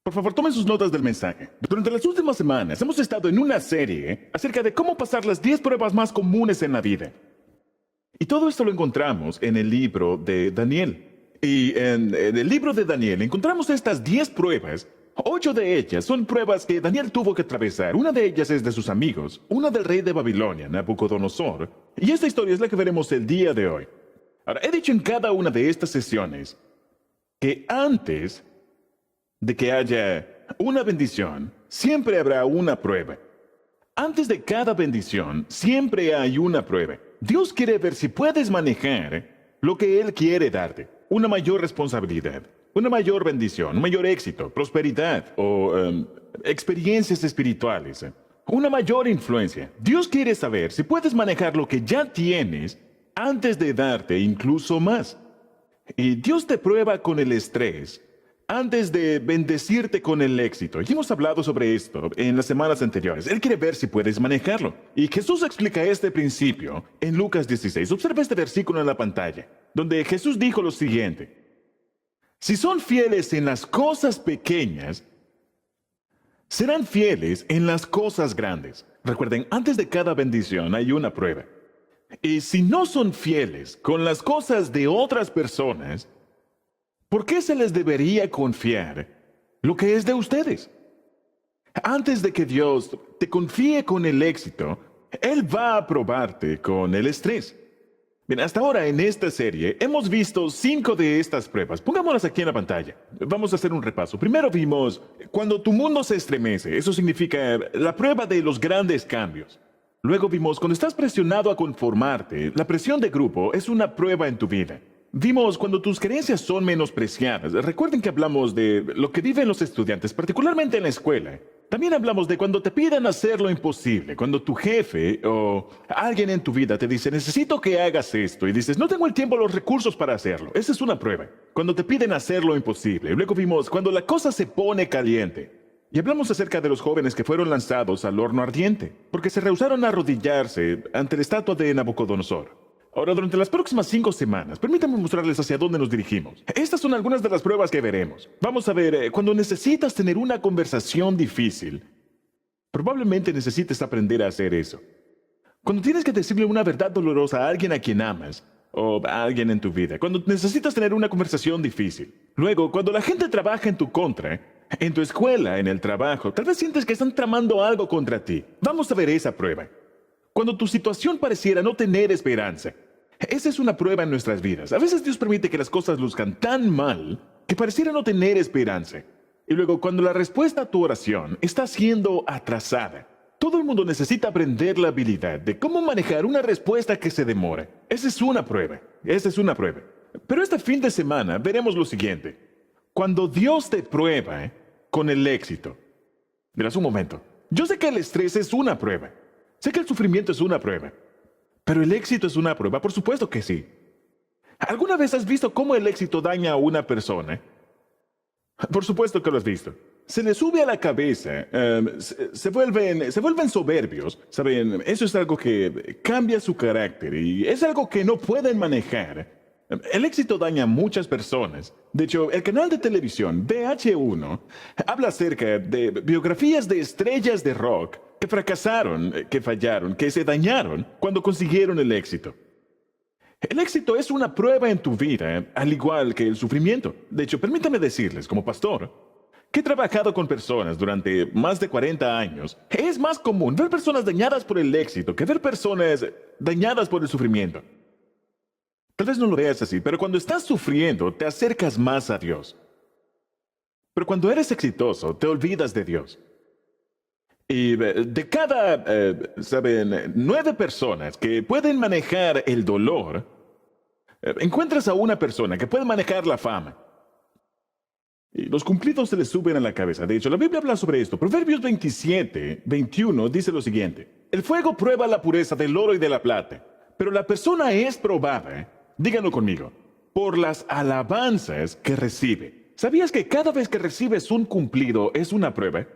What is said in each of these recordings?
Por favor, tomen sus notas del mensaje. Durante las últimas semanas hemos estado en una serie acerca de cómo pasar las 10 pruebas más comunes en la vida. Y todo esto lo encontramos en el libro de Daniel. Y en el libro de Daniel encontramos estas 10 pruebas. 8 de ellas son pruebas que Daniel tuvo que atravesar. Una de ellas es de sus amigos, una del rey de Babilonia, Nabucodonosor. Y esta historia es la que veremos el día de hoy. Ahora, he dicho en cada una de estas sesiones que antes de que haya una bendición, siempre habrá una prueba. Antes de cada bendición, siempre hay una prueba. Dios quiere ver si puedes manejar lo que Él quiere darte. Una mayor responsabilidad, una mayor bendición, un mayor éxito, prosperidad o experiencias espirituales. Una mayor influencia. Dios quiere saber si puedes manejar lo que ya tienes antes de darte incluso más. Y Dios te prueba con el estrés antes de bendecirte con el éxito. Y hemos hablado sobre esto en las semanas anteriores. Él quiere ver si puedes manejarlo. Y Jesús explica este principio en Lucas 16. Observa este versículo en la pantalla, donde Jesús dijo lo siguiente: si son fieles en las cosas pequeñas, serán fieles en las cosas grandes. Recuerden, antes de cada bendición hay una prueba. Y si no son fieles con las cosas de otras personas, ¿por qué se les debería confiar lo que es de ustedes? Antes de que Dios te confíe con el éxito, Él va a probarte con el estrés. Bien, hasta ahora en esta serie hemos visto 5 de estas pruebas. Pongámoslas aquí en la pantalla. Vamos a hacer un repaso. Primero vimos cuando tu mundo se estremece. Eso significa la prueba de los grandes cambios. Luego vimos cuando estás presionado a conformarte. La presión de grupo es una prueba en tu vida. Vimos cuando tus creencias son menospreciadas. Recuerden que hablamos de lo que viven los estudiantes, particularmente en la escuela. También hablamos de cuando te piden hacer lo imposible, cuando tu jefe o alguien en tu vida te dice, necesito que hagas esto, y dices, no tengo el tiempo o los recursos para hacerlo. Esa es una prueba. Cuando te piden hacer lo imposible. Luego vimos cuando la cosa se pone caliente. Y hablamos acerca de los jóvenes que fueron lanzados al horno ardiente, porque se rehusaron a arrodillarse ante la estatua de Nabucodonosor. Ahora, durante las próximas 5 semanas, permítanme mostrarles hacia dónde nos dirigimos. Estas son algunas de las pruebas que veremos. Vamos a ver, cuando necesitas tener una conversación difícil, probablemente necesites aprender a hacer eso. Cuando tienes que decirle una verdad dolorosa a alguien a quien amas, o a alguien en tu vida. Cuando necesitas tener una conversación difícil. Luego, cuando la gente trabaja en tu contra, en tu escuela, en el trabajo, tal vez sientes que están tramando algo contra ti. Vamos a ver esa prueba. Cuando tu situación pareciera no tener esperanza. Esa es una prueba en nuestras vidas. A veces Dios permite que las cosas luzcan tan mal que pareciera no tener esperanza. Y luego, cuando la respuesta a tu oración está siendo atrasada. Todo el mundo necesita aprender la habilidad de cómo manejar una respuesta que se demora. Esa es una prueba. Esa es una prueba. Pero este fin de semana veremos lo siguiente. Cuando Dios te prueba con el éxito. Verás un momento. Yo sé que el estrés es una prueba. Sé que el sufrimiento es una prueba, pero el éxito es una prueba, por supuesto que sí. ¿Alguna vez has visto cómo el éxito daña a una persona? Por supuesto que lo has visto. Se les sube a la cabeza, se vuelven soberbios, ¿saben? Eso es algo que cambia su carácter y es algo que no pueden manejar. El éxito daña a muchas personas. De hecho, el canal de televisión VH1 habla acerca de biografías de estrellas de rock que fracasaron, que fallaron, que se dañaron cuando consiguieron el éxito. El éxito es una prueba en tu vida, al igual que el sufrimiento. De hecho, permítame decirles, como pastor, que he trabajado con personas durante más de 40 años. Es más común ver personas dañadas por el éxito que ver personas dañadas por el sufrimiento. Tal vez no lo veas así, pero cuando estás sufriendo, te acercas más a Dios. Pero cuando eres exitoso, te olvidas de Dios. Y de cada, 9 personas que pueden manejar el dolor, encuentras a una persona que puede manejar la fama. Y los cumplidos se les suben a la cabeza. De hecho, la Biblia habla sobre esto. Proverbios 27:21 dice lo siguiente. El fuego prueba la pureza del oro y de la plata, pero la persona es probada, díganlo conmigo, por las alabanzas que recibe. ¿Sabías que cada vez que recibes un cumplido es una prueba?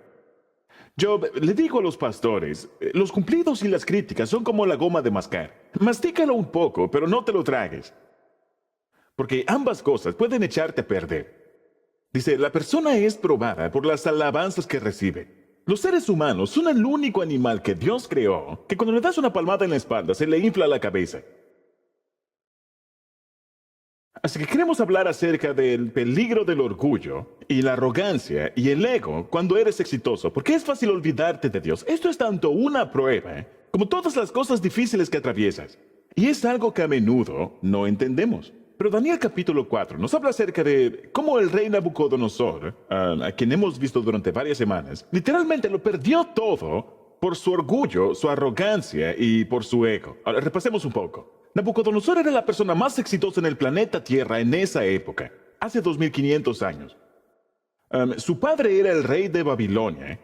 Yo le digo a los pastores, los cumplidos y las críticas son como la goma de mascar. Mastícalo un poco, pero no te lo tragues. Porque ambas cosas pueden echarte a perder. Dice, la persona es probada por las alabanzas que recibe. Los seres humanos son el único animal que Dios creó que cuando le das una palmada en la espalda se le infla la cabeza. Así que queremos hablar acerca del peligro del orgullo y la arrogancia y el ego cuando eres exitoso, porque es fácil olvidarte de Dios. Esto es tanto una prueba como todas las cosas difíciles que atraviesas. Y es algo que a menudo no entendemos. Pero Daniel capítulo 4 nos habla acerca de cómo el rey Nabucodonosor, a quien hemos visto durante varias semanas, literalmente lo perdió todo por su orgullo, su arrogancia y por su ego. Ahora, repasemos un poco. Nabucodonosor era la persona más exitosa en el planeta Tierra en esa época, hace 2500 años. Su padre era el rey de Babilonia.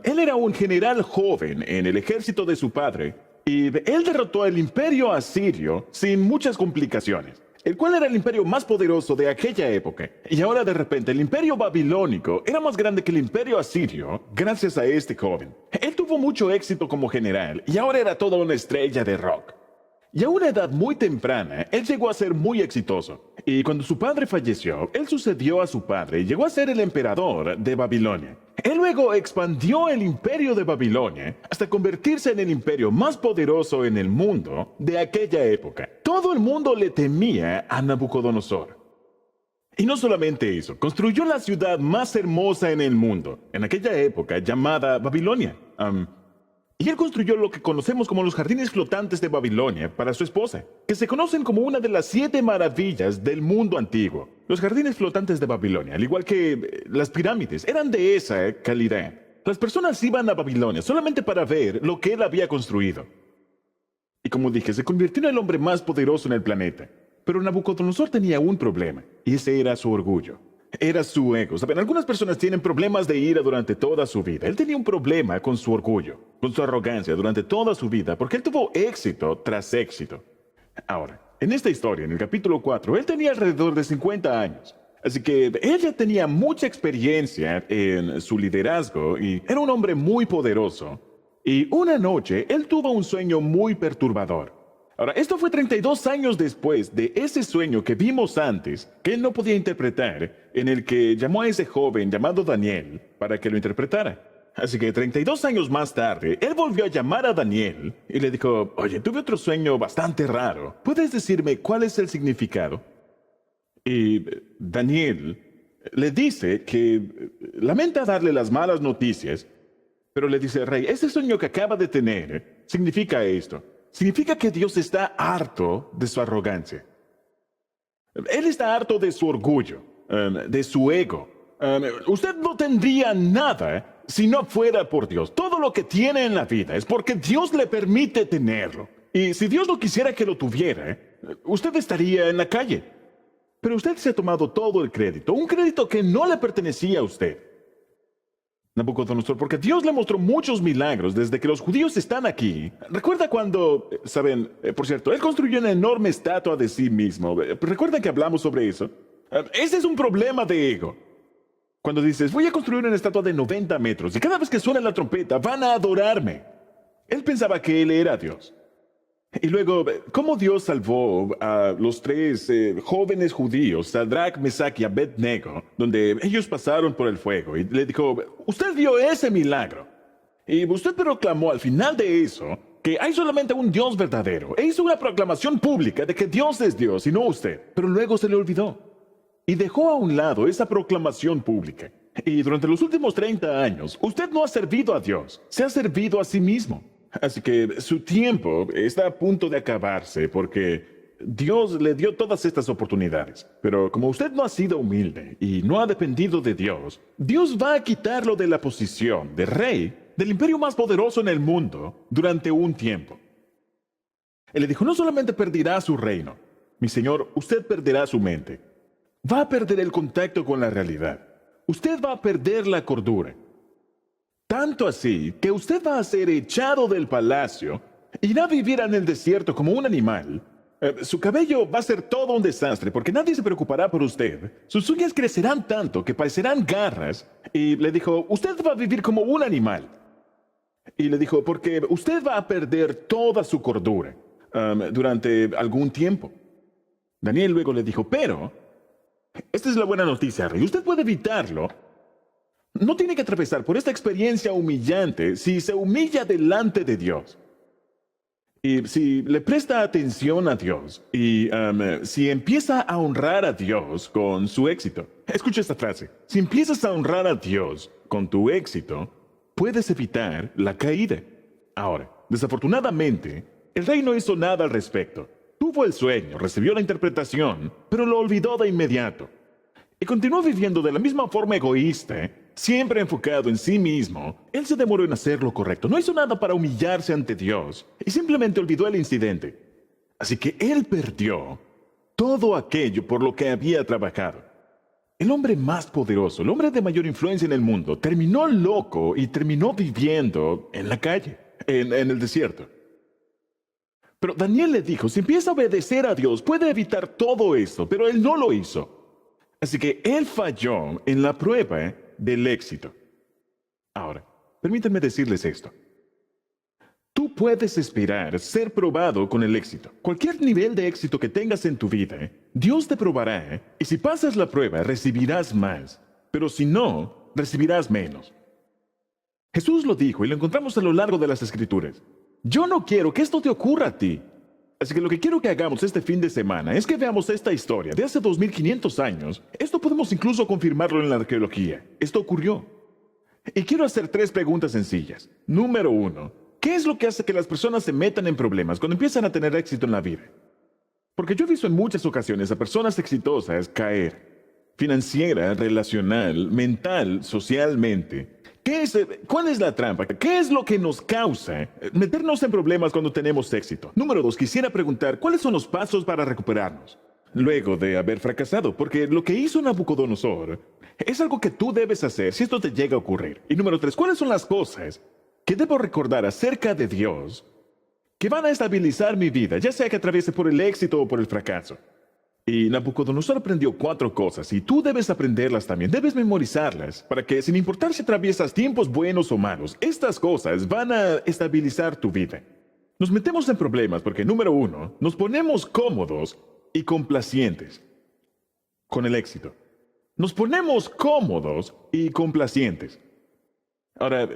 Él era un general joven en el ejército de su padre y él derrotó al imperio asirio sin muchas complicaciones, el cual era el imperio más poderoso de aquella época. Y ahora de repente el imperio babilónico era más grande que el imperio asirio gracias a este joven. Él tuvo mucho éxito como general y ahora era toda una estrella de rock. Y a una edad muy temprana, él llegó a ser muy exitoso. Y cuando su padre falleció, él sucedió a su padre y llegó a ser el emperador de Babilonia. Él luego expandió el imperio de Babilonia hasta convertirse en el imperio más poderoso en el mundo de aquella época. Todo el mundo le temía a Nabucodonosor. Y no solamente eso, construyó la ciudad más hermosa en el mundo, en aquella época llamada Babilonia. Y él construyó lo que conocemos como los jardines flotantes de Babilonia para su esposa, que se conocen como una de las 7 maravillas del mundo antiguo. Los jardines flotantes de Babilonia, al igual que las pirámides, eran de esa calidad. Las personas iban a Babilonia solamente para ver lo que él había construido. Y como dije, se convirtió en el hombre más poderoso en el planeta. Pero Nabucodonosor tenía un problema, y ese era su orgullo. Era su ego. Saben, algunas personas tienen problemas de ira durante toda su vida. Él tenía un problema con su orgullo, con su arrogancia durante toda su vida, porque él tuvo éxito tras éxito. Ahora, en esta historia, en el capítulo 4, él tenía alrededor de 50 años. Así que él ya tenía mucha experiencia en su liderazgo y era un hombre muy poderoso. Y una noche, él tuvo un sueño muy perturbador. Ahora, esto fue 32 años después de ese sueño que vimos antes, que él no podía interpretar, en el que llamó a ese joven llamado Daniel para que lo interpretara. Así que 32 años más tarde, él volvió a llamar a Daniel y le dijo, oye, tuve otro sueño bastante raro. ¿Puedes decirme cuál es el significado? Y Daniel le dice que lamenta darle las malas noticias, pero le dice, rey, ese sueño que acaba de tener significa esto. Significa que Dios está harto de su arrogancia. Él está harto de su orgullo, de su ego. Usted no tendría nada si no fuera por Dios. Todo lo que tiene en la vida es porque Dios le permite tenerlo. Y si Dios no quisiera que lo tuviera, usted estaría en la calle. Pero usted se ha tomado todo el crédito, un crédito que no le pertenecía a usted. Nabucodonosor, porque Dios le mostró muchos milagros desde que los judíos están aquí. Recuerda cuando, saben, por cierto, él construyó una enorme estatua de sí mismo. ¿Recuerdan que hablamos sobre eso? Ese es un problema de ego. Cuando dices, voy a construir una estatua de 90 metros y cada vez que suena la trompeta van a adorarme. Él pensaba que él era Dios. Y luego, ¿cómo Dios salvó a los 3 jóvenes judíos, Sadrach, Mesach y Abednego, donde ellos pasaron por el fuego? Y le dijo, usted vio ese milagro. Y usted proclamó al final de eso que hay solamente un Dios verdadero. E hizo una proclamación pública de que Dios es Dios y no usted. Pero luego se le olvidó. Y dejó a un lado esa proclamación pública. Y durante los últimos 30 años, usted no ha servido a Dios, se ha servido a sí mismo. Así que su tiempo está a punto de acabarse porque Dios le dio todas estas oportunidades. Pero como usted no ha sido humilde y no ha dependido de Dios, Dios va a quitarlo de la posición de rey del imperio más poderoso en el mundo durante un tiempo. Él le dijo, no solamente perderá su reino, mi señor, usted perderá su mente. Va a perder el contacto con la realidad. Usted va a perder la cordura. Tanto así que usted va a ser echado del palacio, irá a vivir en el desierto como un animal. Su cabello va a ser todo un desastre porque nadie se preocupará por usted. Sus uñas crecerán tanto que parecerán garras. Y le dijo, usted va a vivir como un animal. Y le dijo, porque usted va a perder toda su cordura durante algún tiempo. Daniel luego le dijo, pero Esta es la buena noticia, rey. Usted puede evitarlo. No tiene que atravesar por esta experiencia humillante si se humilla delante de Dios. Y si le presta atención a Dios y si empieza a honrar a Dios con su éxito. Escucha esta frase. Si empiezas a honrar a Dios con tu éxito, puedes evitar la caída. Ahora, desafortunadamente, el rey no hizo nada al respecto. Tuvo el sueño, recibió la interpretación, pero lo olvidó de inmediato. Y continuó viviendo de la misma forma egoísta, siempre enfocado en sí mismo. Él se demoró en hacer lo correcto, no hizo nada para humillarse ante Dios y simplemente olvidó el incidente. Así que él perdió todo aquello por lo que había trabajado. El hombre más poderoso, el hombre de mayor influencia en el mundo, terminó loco y terminó viviendo en la calle, en el desierto. Pero Daniel le dijo, si empieza a obedecer a Dios, puede evitar todo esto, pero él no lo hizo. Así que él falló en la prueba del éxito. Ahora, permítanme decirles esto. Tú puedes esperar ser probado con el éxito. Cualquier nivel de éxito que tengas en tu vida, Dios te probará, y si pasas la prueba, recibirás más. Pero si no, recibirás menos. Jesús lo dijo y lo encontramos a lo largo de las Escrituras. Yo no quiero que esto te ocurra a ti. Así que lo que quiero que hagamos este fin de semana es que veamos esta historia de hace 2500 años. Esto podemos incluso confirmarlo en la arqueología. Esto ocurrió. Y quiero hacer 3 preguntas sencillas. Número 1, ¿qué es lo que hace que las personas se metan en problemas cuando empiezan a tener éxito en la vida? Porque yo he visto en muchas ocasiones a personas exitosas caer. Financiera, relacional, mental, socialmente. ¿Cuál es la trampa? ¿Qué es lo que nos causa meternos en problemas cuando tenemos éxito? Número 2, quisiera preguntar, ¿cuáles son los pasos para recuperarnos? Luego de haber fracasado, porque lo que hizo Nabucodonosor es algo que tú debes hacer si esto te llega a ocurrir. Y número 3, ¿cuáles son las cosas que debo recordar acerca de Dios que van a estabilizar mi vida, ya sea que atraviese por el éxito o por el fracaso? Y Nabucodonosor aprendió 4 cosas, y tú debes aprenderlas también, debes memorizarlas, para que sin importar si atraviesas tiempos buenos o malos, estas cosas van a estabilizar tu vida. Nos metemos en problemas porque, número 1, nos ponemos cómodos y complacientes con el éxito. Nos ponemos cómodos y complacientes. Ahora,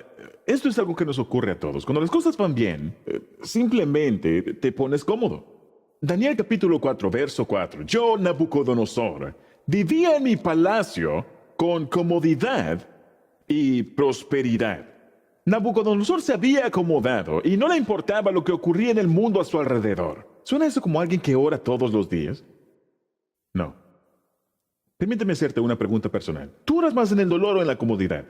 esto es algo que nos ocurre a todos. Cuando las cosas van bien, simplemente te pones cómodo. Daniel capítulo 4, verso 4. Yo, Nabucodonosor, vivía en mi palacio con comodidad y prosperidad. Nabucodonosor se había acomodado y no le importaba lo que ocurría en el mundo a su alrededor. ¿Suena eso como alguien que ora todos los días? No. Permíteme hacerte una pregunta personal. ¿Tú oras más en el dolor o en la comodidad?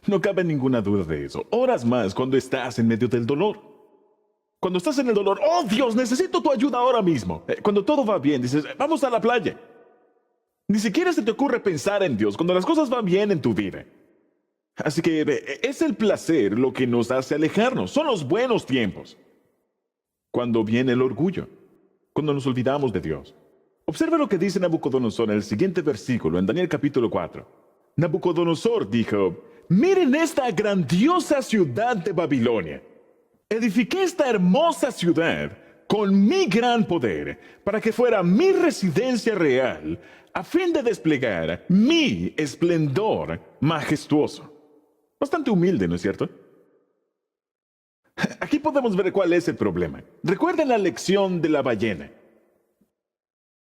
No cabe ninguna duda de eso. Oras más cuando estás en medio del dolor. Cuando estás en el dolor, ¡oh Dios, necesito tu ayuda ahora mismo! Cuando todo va bien, dices, vamos a la playa. Ni siquiera se te ocurre pensar en Dios cuando las cosas van bien en tu vida. Así que es el placer lo que nos hace alejarnos. Son los buenos tiempos. Cuando viene el orgullo, cuando nos olvidamos de Dios. Observa lo que dice Nabucodonosor en el siguiente versículo, en Daniel capítulo 4. Nabucodonosor dijo, miren esta grandiosa ciudad de Babilonia. Edifiqué esta hermosa ciudad con mi gran poder para que fuera mi residencia real a fin de desplegar mi esplendor majestuoso. Bastante humilde, ¿no es cierto? Aquí podemos ver cuál es el problema. Recuerden la lección de la ballena.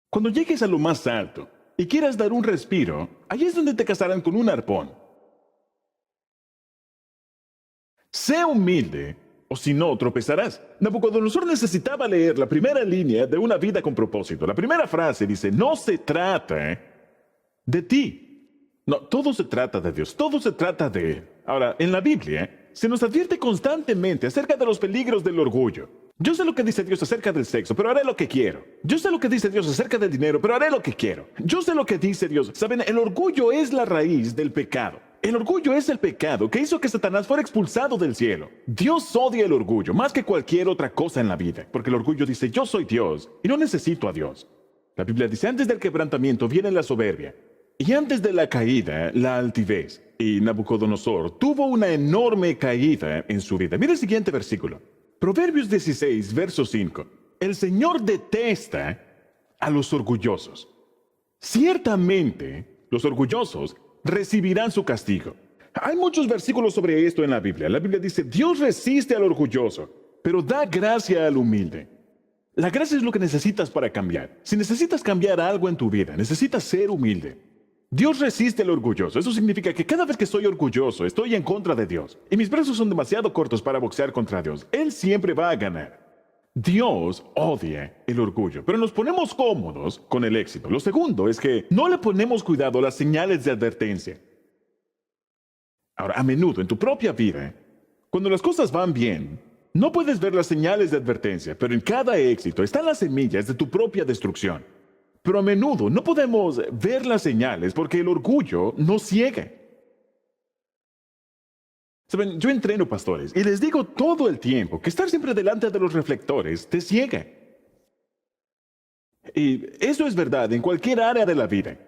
Cuando llegues a lo más alto y quieras dar un respiro, allí es donde te cazarán con un arpón. Sé humilde, o si no, tropezarás. Nabucodonosor necesitaba leer la primera línea de Una vida con propósito. La primera frase dice, no se trata de ti. No, todo se trata de Dios, todo se trata de Él. Ahora, en la Biblia, se nos advierte constantemente acerca de los peligros del orgullo. Yo sé lo que dice Dios acerca del sexo, pero haré lo que quiero. Yo sé lo que dice Dios acerca del dinero, pero haré lo que quiero. Yo sé lo que dice Dios. Saben, el orgullo es la raíz del pecado. El orgullo es el pecado que hizo que Satanás fuera expulsado del cielo. Dios odia el orgullo más que cualquier otra cosa en la vida, porque el orgullo dice, yo soy Dios y no necesito a Dios. La Biblia dice, antes del quebrantamiento viene la soberbia, y antes de la caída, la altivez. Y Nabucodonosor tuvo una enorme caída en su vida. Mira el siguiente versículo. Proverbios 16, verso 5. El Señor detesta a los orgullosos. Ciertamente, los orgullosos recibirán su castigo. Hay muchos versículos sobre esto en la Biblia. La Biblia dice, Dios resiste al orgulloso, pero da gracia al humilde. La gracia es lo que necesitas para cambiar. Si necesitas cambiar algo en tu vida, necesitas ser humilde. Dios resiste al orgulloso. Eso significa que cada vez que soy orgulloso, estoy en contra de Dios. Y mis brazos son demasiado cortos para boxear contra Dios. Él siempre va a ganar. Dios odia el orgullo, pero nos ponemos cómodos con el éxito. Lo segundo es que no le ponemos cuidado a las señales de advertencia. Ahora, a menudo en tu propia vida, cuando las cosas van bien, no puedes ver las señales de advertencia, pero en cada éxito están las semillas de tu propia destrucción. Pero a menudo no podemos ver las señales porque el orgullo nos ciega. Saben, yo entreno pastores y les digo todo el tiempo que estar siempre delante de los reflectores te ciega. Y eso es verdad en cualquier área de la vida.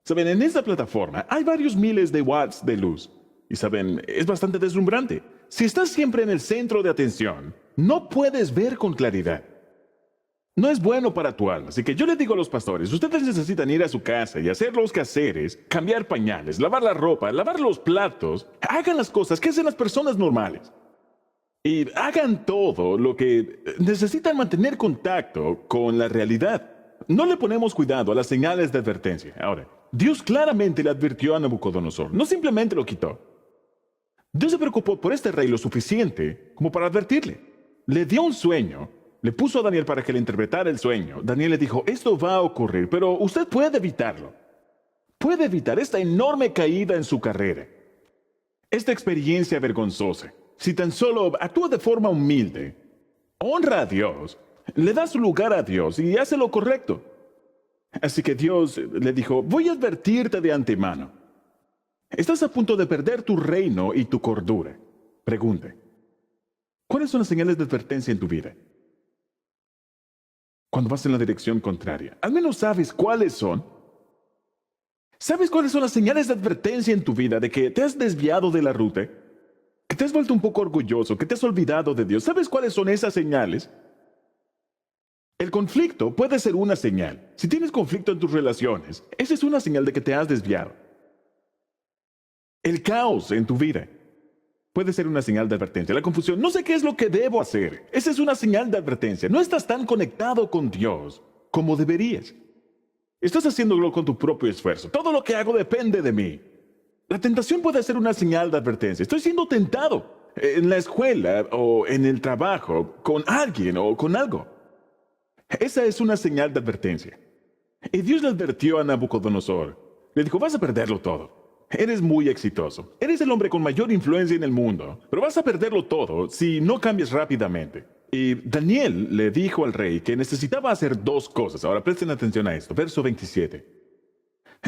Saben, en esta plataforma hay varios miles de watts de luz. Y saben, es bastante deslumbrante. Si estás siempre en el centro de atención, no puedes ver con claridad. No es bueno para tu alma. Así que yo les digo a los pastores, ustedes necesitan ir a su casa y hacer los quehaceres, cambiar pañales, lavar la ropa, lavar los platos. Hagan las cosas que hacen las personas normales. Y hagan todo lo que necesitan mantener contacto con la realidad. No le ponemos cuidado a las señales de advertencia. Ahora, Dios claramente le advirtió a Nabucodonosor. No simplemente lo quitó. Dios se preocupó por este rey lo suficiente como para advertirle. Le dio un sueño, le puso a Daniel para que le interpretara el sueño. Daniel le dijo, esto va a ocurrir, pero usted puede evitarlo. Puede evitar esta enorme caída en su carrera. Esta experiencia vergonzosa. Si tan solo actúa de forma humilde, honra a Dios, le da su lugar a Dios y hace lo correcto. Así que Dios le dijo, voy a advertirte de antemano. Estás a punto de perder tu reino y tu cordura. Pregunte, ¿cuáles son las señales de advertencia en tu vida? Cuando vas en la dirección contraria, al menos sabes cuáles son. ¿Sabes cuáles son las señales de advertencia en tu vida de que te has desviado de la ruta? Que te has vuelto un poco orgulloso, que te has olvidado de Dios. ¿Sabes cuáles son esas señales? El conflicto puede ser una señal. Si tienes conflicto en tus relaciones, esa es una señal de que te has desviado. El caos en tu vida puede ser una señal de advertencia. La confusión, no sé qué es lo que debo hacer. Esa es una señal de advertencia. No estás tan conectado con Dios como deberías. Estás haciéndolo con tu propio esfuerzo. Todo lo que hago depende de mí. La tentación puede ser una señal de advertencia. Estoy siendo tentado en la escuela o en el trabajo, con alguien o con algo. Esa es una señal de advertencia. Y Dios le advirtió a Nabucodonosor. Le dijo, vas a perderlo todo. Eres muy exitoso. Eres el hombre con mayor influencia en el mundo. Pero vas a perderlo todo si no cambias rápidamente. Y Daniel le dijo al rey que necesitaba hacer dos cosas. Ahora presten atención a esto. Verso 27.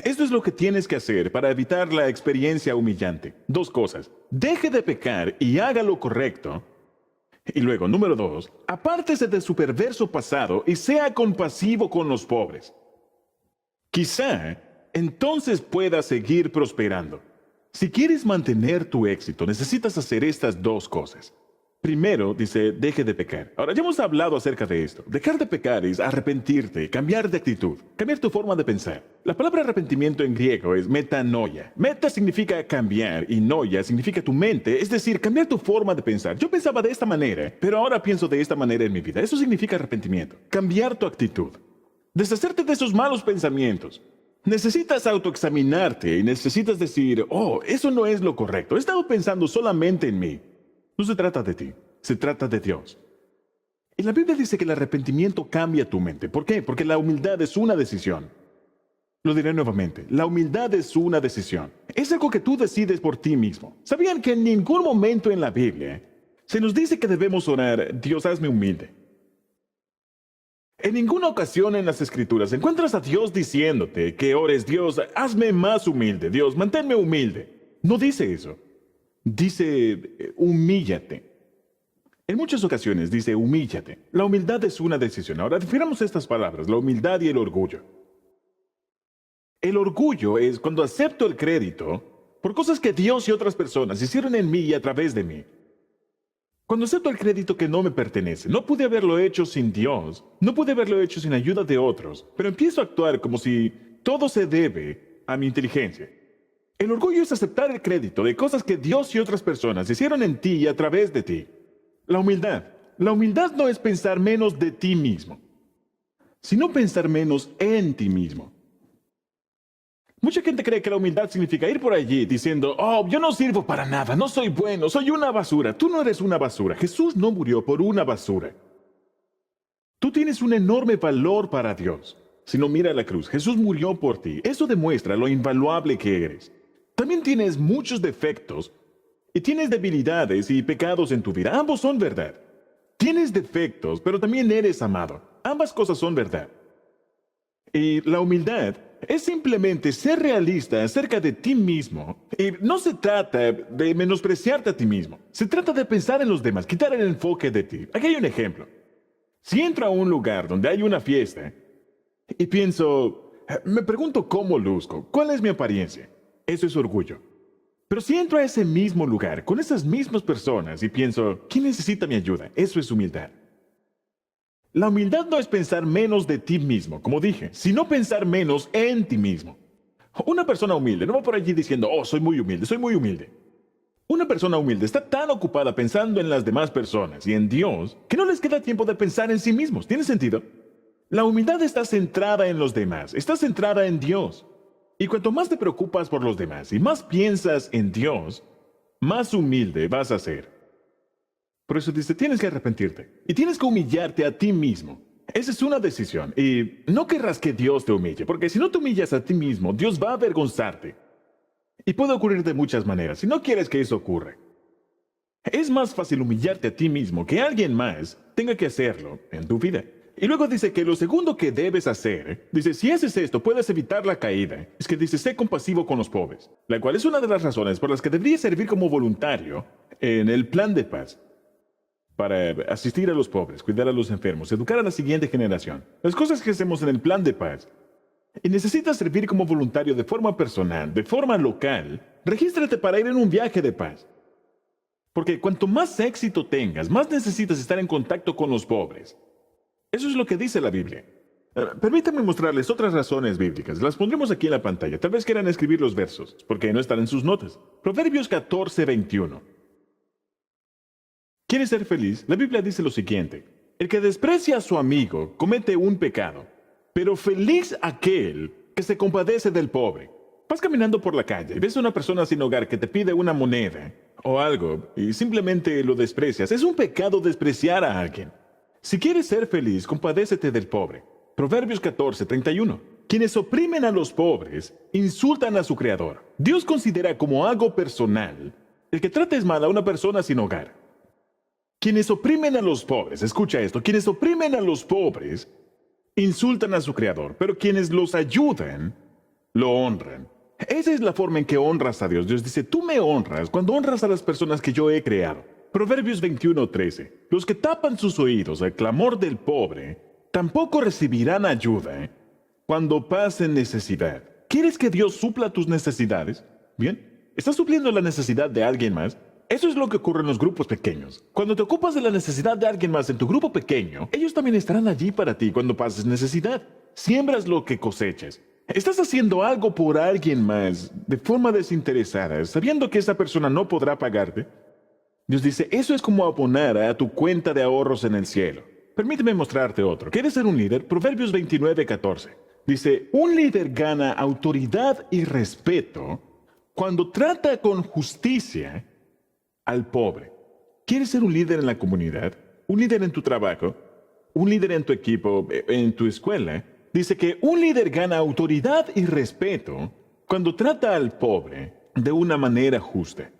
Esto es lo que tienes que hacer para evitar la experiencia humillante. Dos cosas. Deje de pecar y haga lo correcto. Y luego, número 2, apártese de su perverso pasado y sea compasivo con los pobres. Quizá entonces pueda seguir prosperando. Si quieres mantener tu éxito, necesitas hacer estas dos cosas. Primero, dice, deje de pecar. Ahora, ya hemos hablado acerca de esto. Dejar de pecar es arrepentirte, cambiar de actitud, cambiar tu forma de pensar. La palabra arrepentimiento en griego es metanoia. Meta significa cambiar y noia significa tu mente, es decir, cambiar tu forma de pensar. Yo pensaba de esta manera, pero ahora pienso de esta manera en mi vida. Eso significa arrepentimiento. Cambiar tu actitud. Deshacerte de esos malos pensamientos. Necesitas autoexaminarte y necesitas decir, oh, eso no es lo correcto. He estado pensando solamente en mí. No se trata de ti, se trata de Dios. Y la Biblia dice que el arrepentimiento cambia tu mente. ¿Por qué? Porque la humildad es una decisión. Lo diré nuevamente, la humildad es una decisión. Es algo que tú decides por ti mismo. ¿Sabían que en ningún momento en la Biblia se nos dice que debemos orar, Dios, hazme humilde? En ninguna ocasión en las Escrituras encuentras a Dios diciéndote que ores, Dios, hazme más humilde, Dios, manténme humilde. No dice eso. Dice, humíllate. En muchas ocasiones dice, humíllate. La humildad es una decisión. Ahora, definamos estas palabras, la humildad y el orgullo. El orgullo es cuando acepto el crédito por cosas que Dios y otras personas hicieron en mí y a través de mí. Cuando acepto el crédito que no me pertenece, no pude haberlo hecho sin Dios, no pude haberlo hecho sin ayuda de otros, pero empiezo a actuar como si todo se debe a mi inteligencia. El orgullo es aceptar el crédito de cosas que Dios y otras personas hicieron en ti y a través de ti. La humildad no es pensar menos de ti mismo, sino pensar menos en ti mismo. Mucha gente cree que la humildad significa ir por allí diciendo, oh, yo no sirvo para nada, no soy bueno, soy una basura. Tú no eres una basura. Jesús no murió por una basura. Tú tienes un enorme valor para Dios. Si no, mira la cruz. Jesús murió por ti. Eso demuestra lo invaluable que eres. También tienes muchos defectos y tienes debilidades y pecados en tu vida. Ambos son verdad. Tienes defectos, pero también eres amado. Ambas cosas son verdad. Y la humildad es simplemente ser realista acerca de ti mismo. Y no se trata de menospreciarte a ti mismo. Se trata de pensar en los demás, quitar el enfoque de ti. Aquí hay un ejemplo. Si entro a un lugar donde hay una fiesta y pienso, me pregunto cómo luzco, cuál es mi apariencia, eso es orgullo. Pero si entro a ese mismo lugar con esas mismas personas y pienso, ¿quién necesita mi ayuda? Eso es humildad. La humildad no es pensar menos de ti mismo, como dije, sino pensar menos en ti mismo. Una persona humilde no va por allí diciendo, oh, soy muy humilde, soy muy humilde. Una persona humilde está tan ocupada pensando en las demás personas y en Dios que no les queda tiempo de pensar en sí mismos. ¿Tiene sentido? La humildad está centrada en los demás, está centrada en Dios. Y cuanto más te preocupas por los demás y más piensas en Dios, más humilde vas a ser. Por eso dice, tienes que arrepentirte y tienes que humillarte a ti mismo. Esa es una decisión y no querrás que Dios te humille, porque si no te humillas a ti mismo, Dios va a avergonzarte. Y puede ocurrir de muchas maneras, si no quieres que eso ocurra. Es más fácil humillarte a ti mismo que alguien más tenga que hacerlo en tu vida. Y luego dice que lo segundo que debes hacer, dice, si haces esto, puedes evitar la caída. Es que dice, sé compasivo con los pobres, la cual es una de las razones por las que deberías servir como voluntario en el plan de paz. Para asistir a los pobres, cuidar a los enfermos, educar a la siguiente generación. Las cosas que hacemos en el plan de paz. Y necesitas servir como voluntario de forma personal, de forma local. Regístrate para ir en un viaje de paz. Porque cuanto más éxito tengas, más necesitas estar en contacto con los pobres. Eso es lo que dice la Biblia. Permítanme mostrarles otras razones bíblicas. Las pondremos aquí en la pantalla. Tal vez quieran escribir los versos, porque no están en sus notas. Proverbios 14:21. ¿Quieres ser feliz? La Biblia dice lo siguiente. El que desprecia a su amigo comete un pecado, pero feliz aquel que se compadece del pobre. Vas caminando por la calle y ves a una persona sin hogar que te pide una moneda o algo y simplemente lo desprecias. Es un pecado despreciar a alguien. Si quieres ser feliz, compadécete del pobre. Proverbios 14:31. Quienes oprimen a los pobres insultan a su creador. Dios considera como algo personal el que trates mal a una persona sin hogar. Quienes oprimen a los pobres, escucha esto, quienes oprimen a los pobres insultan a su creador, pero quienes los ayudan, lo honran. Esa es la forma en que honras a Dios. Dios dice, tú me honras cuando honras a las personas que yo he creado. Proverbios 21:13. Los que tapan sus oídos al clamor del pobre, tampoco recibirán ayuda cuando pasen necesidad. ¿Quieres que Dios supla tus necesidades? Bien, ¿estás supliendo la necesidad de alguien más? Eso es lo que ocurre en los grupos pequeños. Cuando te ocupas de la necesidad de alguien más en tu grupo pequeño, ellos también estarán allí para ti cuando pases necesidad. Siembras lo que cosechas. Estás haciendo algo por alguien más de forma desinteresada, sabiendo que esa persona no podrá pagarte. Dios dice, eso es como abonar a tu cuenta de ahorros en el cielo. Permíteme mostrarte otro. ¿Quieres ser un líder? Proverbios 29:14. Dice, un líder gana autoridad y respeto cuando trata con justicia al pobre. ¿Quieres ser un líder en la comunidad? ¿Un líder en tu trabajo? ¿Un líder en tu equipo? ¿En tu escuela? Dice que un líder gana autoridad y respeto cuando trata al pobre de una manera justa.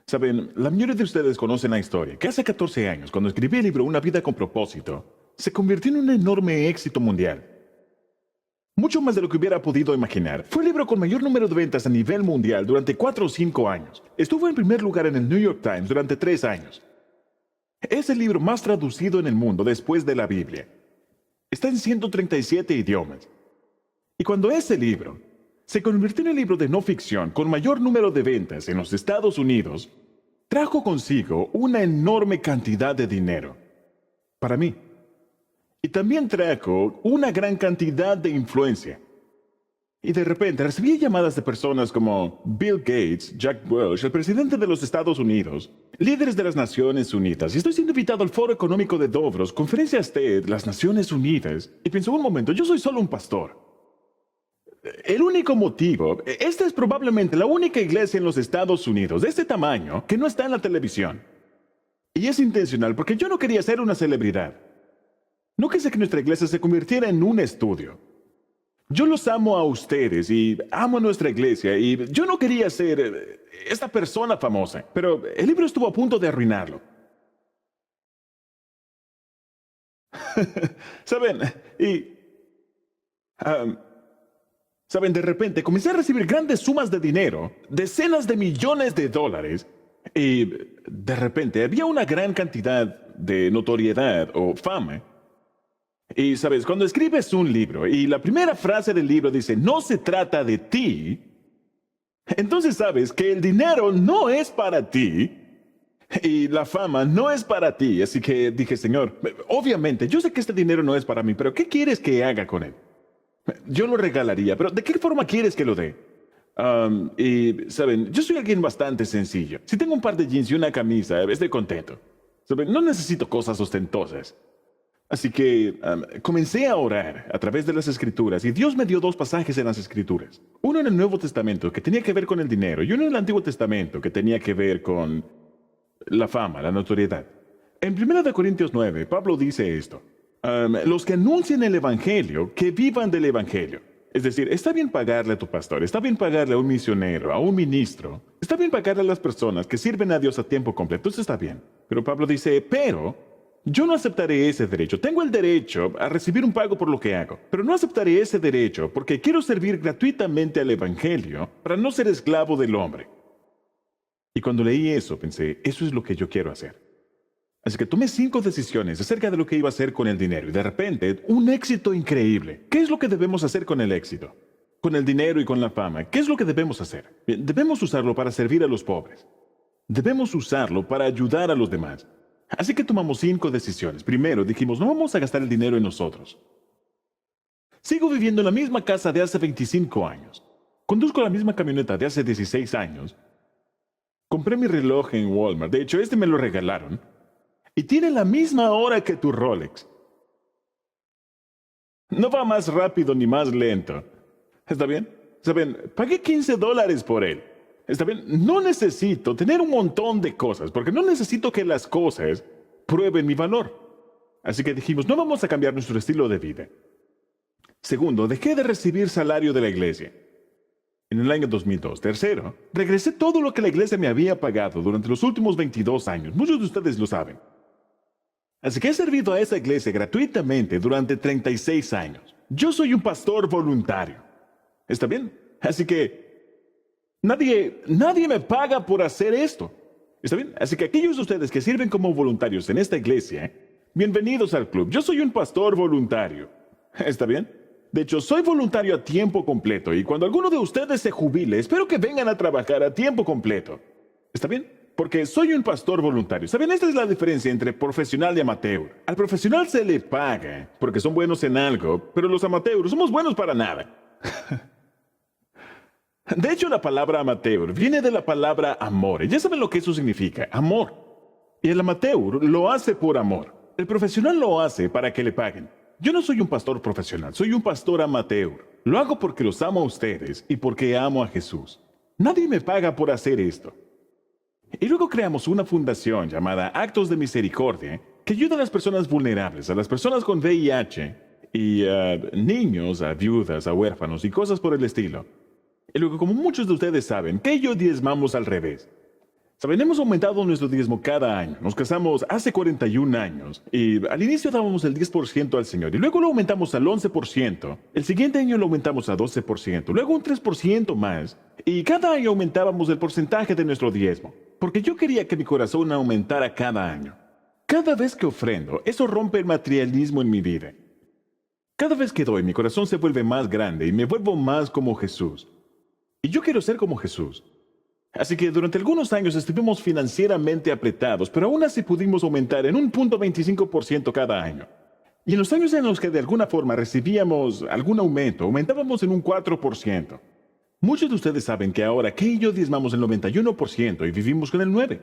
Saben, la mayoría de ustedes conocen la historia, que hace 14 años, cuando escribí el libro Una vida con propósito, se convirtió en un enorme éxito mundial. Mucho más de lo que hubiera podido imaginar. Fue el libro con mayor número de ventas a nivel mundial durante 4 o 5 años. Estuvo en primer lugar en el New York Times durante 3 años. Es el libro más traducido en el mundo después de la Biblia. Está en 137 idiomas. Y cuando ese libro se convirtió en el libro de no ficción con mayor número de ventas en los Estados Unidos, trajo consigo una enorme cantidad de dinero para mí. y también trajo una gran cantidad de influencia. Y de repente recibí llamadas de personas como Bill Gates, Jack Welch, el presidente de los Estados Unidos, líderes de las Naciones Unidas. Y estoy siendo invitado al Foro Económico de Davos, conferencia TED, las Naciones Unidas. Y pienso, un momento, yo soy solo un pastor. El único motivo, esta es probablemente la única iglesia en los Estados Unidos de este tamaño que no está en la televisión. Y es intencional porque yo no quería ser una celebridad. No quise que nuestra iglesia se convirtiera en un estudio. Yo los amo a ustedes y amo a nuestra iglesia y yo no quería ser esta persona famosa, pero el libro estuvo a punto de arruinarlo. ¿Saben? ¿Saben? De repente comencé a recibir grandes sumas de dinero, decenas de millones de dólares, y de repente había una gran cantidad de notoriedad o fama. Y sabes, cuando escribes un libro y la primera frase del libro dice, no se trata de ti, entonces sabes que el dinero no es para ti y la fama no es para ti. Así que dije, Señor, obviamente, yo sé que este dinero no es para mí, pero ¿qué quieres que haga con él? Yo lo regalaría, pero ¿de qué forma quieres que lo dé? Y, ¿saben? Yo soy alguien bastante sencillo. Si tengo un par de jeans y una camisa, estoy contento. ¿Saben? No necesito cosas ostentosas. Así que comencé a orar a través de las Escrituras y Dios me dio dos pasajes en las Escrituras. Uno en el Nuevo Testamento que tenía que ver con el dinero y uno en el Antiguo Testamento que tenía que ver con la fama, la notoriedad. En 1 Corintios 9, Pablo dice esto. Los que anuncian el Evangelio, que vivan del Evangelio. Es decir, está bien pagarle a tu pastor, está bien pagarle a un misionero, a un ministro, está bien pagarle a las personas que sirven a Dios a tiempo completo, eso está bien. Pero Pablo dice, pero yo no aceptaré ese derecho. Tengo el derecho a recibir un pago por lo que hago, pero no aceptaré ese derecho porque quiero servir gratuitamente al Evangelio para no ser esclavo del hombre. Y cuando leí eso, pensé, eso es lo que yo quiero hacer. Así que tomé 5 decisiones acerca de lo que iba a hacer con el dinero y de repente, un éxito increíble. ¿Qué es lo que debemos hacer con el éxito? Con el dinero y con la fama. ¿Qué es lo que debemos hacer? Bien, debemos usarlo para servir a los pobres. Debemos usarlo para ayudar a los demás. Así que tomamos 5 decisiones. Primero, dijimos, no vamos a gastar el dinero en nosotros. Sigo viviendo en la misma casa de hace 25 años. Conduzco la misma camioneta de hace 16 años. Compré mi reloj en Walmart. De hecho, este me lo regalaron. Y tiene la misma hora que tu Rolex. No va más rápido ni más lento. ¿Está bien? ¿Saben? Pagué $15 por él. ¿Está bien? No necesito tener un montón de cosas, porque no necesito que las cosas prueben mi valor. Así que dijimos, no vamos a cambiar nuestro estilo de vida. Segundo, dejé de recibir salario de la iglesia en el año 2002. Tercero, regresé todo lo que la iglesia me había pagado durante los últimos 22 años. Muchos de ustedes lo saben. Así que he servido a esa iglesia gratuitamente durante 36 años. Yo soy un pastor voluntario. ¿Está bien? Así que nadie me paga por hacer esto. ¿Está bien? Así que aquellos de ustedes que sirven como voluntarios en esta iglesia, bienvenidos al club. Yo soy un pastor voluntario. ¿Está bien? De hecho, soy voluntario a tiempo completo y cuando alguno de ustedes se jubile, espero que vengan a trabajar a tiempo completo. ¿Está bien? Porque soy un pastor voluntario. ¿Saben? Esta es la diferencia entre profesional y amateur. Al profesional se le paga porque son buenos en algo, pero los amateurs somos buenos para nada. De hecho, la palabra amateur viene de la palabra amor. Y ya saben lo que eso significa, amor. Y el amateur lo hace por amor. El profesional lo hace para que le paguen. Yo no soy un pastor profesional, soy un pastor amateur. Lo hago porque los amo a ustedes y porque amo a Jesús. Nadie me paga por hacer esto. Y luego creamos una fundación llamada Actos de Misericordia que ayuda a las personas vulnerables, a las personas con VIH y a niños, a viudas, a huérfanos y cosas por el estilo. Y luego, como muchos de ustedes saben, que yo diezmamos al revés. Saben, hemos aumentado nuestro diezmo cada año. Nos casamos hace 41 años y al inicio dábamos el 10% al Señor y luego lo aumentamos al 11%. El siguiente año lo aumentamos a 12%, luego un 3% más y cada año aumentábamos el porcentaje de nuestro diezmo. Porque yo quería que mi corazón aumentara cada año. Cada vez que ofrendo, eso rompe el materialismo en mi vida. Cada vez que doy, mi corazón se vuelve más grande y me vuelvo más como Jesús. Y yo quiero ser como Jesús. Así que durante algunos años estuvimos financieramente apretados, pero aún así pudimos aumentar en 1.25% cada año. Y en los años en los que de alguna forma recibíamos algún aumento, aumentábamos en un 4%. Muchos de ustedes saben que ahora Kay y yo diezmamos el 91% y vivimos con el 9%.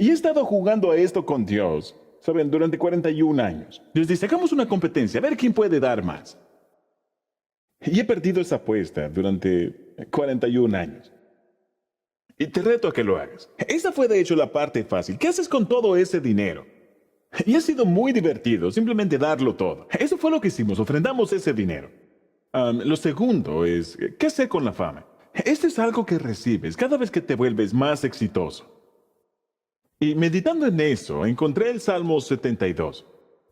Y he estado jugando a esto con Dios, saben, durante 41 años. Dios dice, hagamos una competencia, a ver quién puede dar más. Y he perdido esa apuesta durante 41 años. Y te reto a que lo hagas. Esa fue de hecho la parte fácil. ¿Qué haces con todo ese dinero? Y ha sido muy divertido, simplemente darlo todo. Eso fue lo que hicimos, ofrendamos ese dinero. Lo segundo es, ¿qué hacer con la fama? Esto es algo que recibes cada vez que te vuelves más exitoso. Y meditando en eso, encontré el Salmo 72.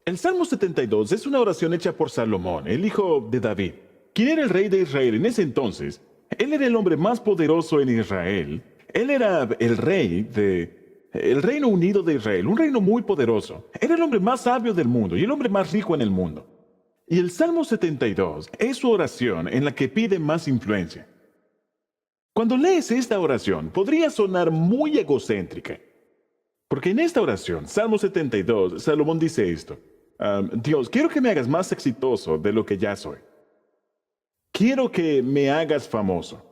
El Salmo 72 es una oración hecha por Salomón, el hijo de David, quien era el rey de Israel en ese entonces. Él era el hombre más poderoso en Israel. Él era el rey el Reino Unido de Israel, un reino muy poderoso. Era el hombre más sabio del mundo y el hombre más rico en el mundo. Y el Salmo 72 es su oración en la que pide más influencia. Cuando lees esta oración, podría sonar muy egocéntrica. Porque en esta oración, Salmo 72, Salomón dice esto. Dios, quiero que me hagas más exitoso de lo que ya soy. Quiero que me hagas famoso.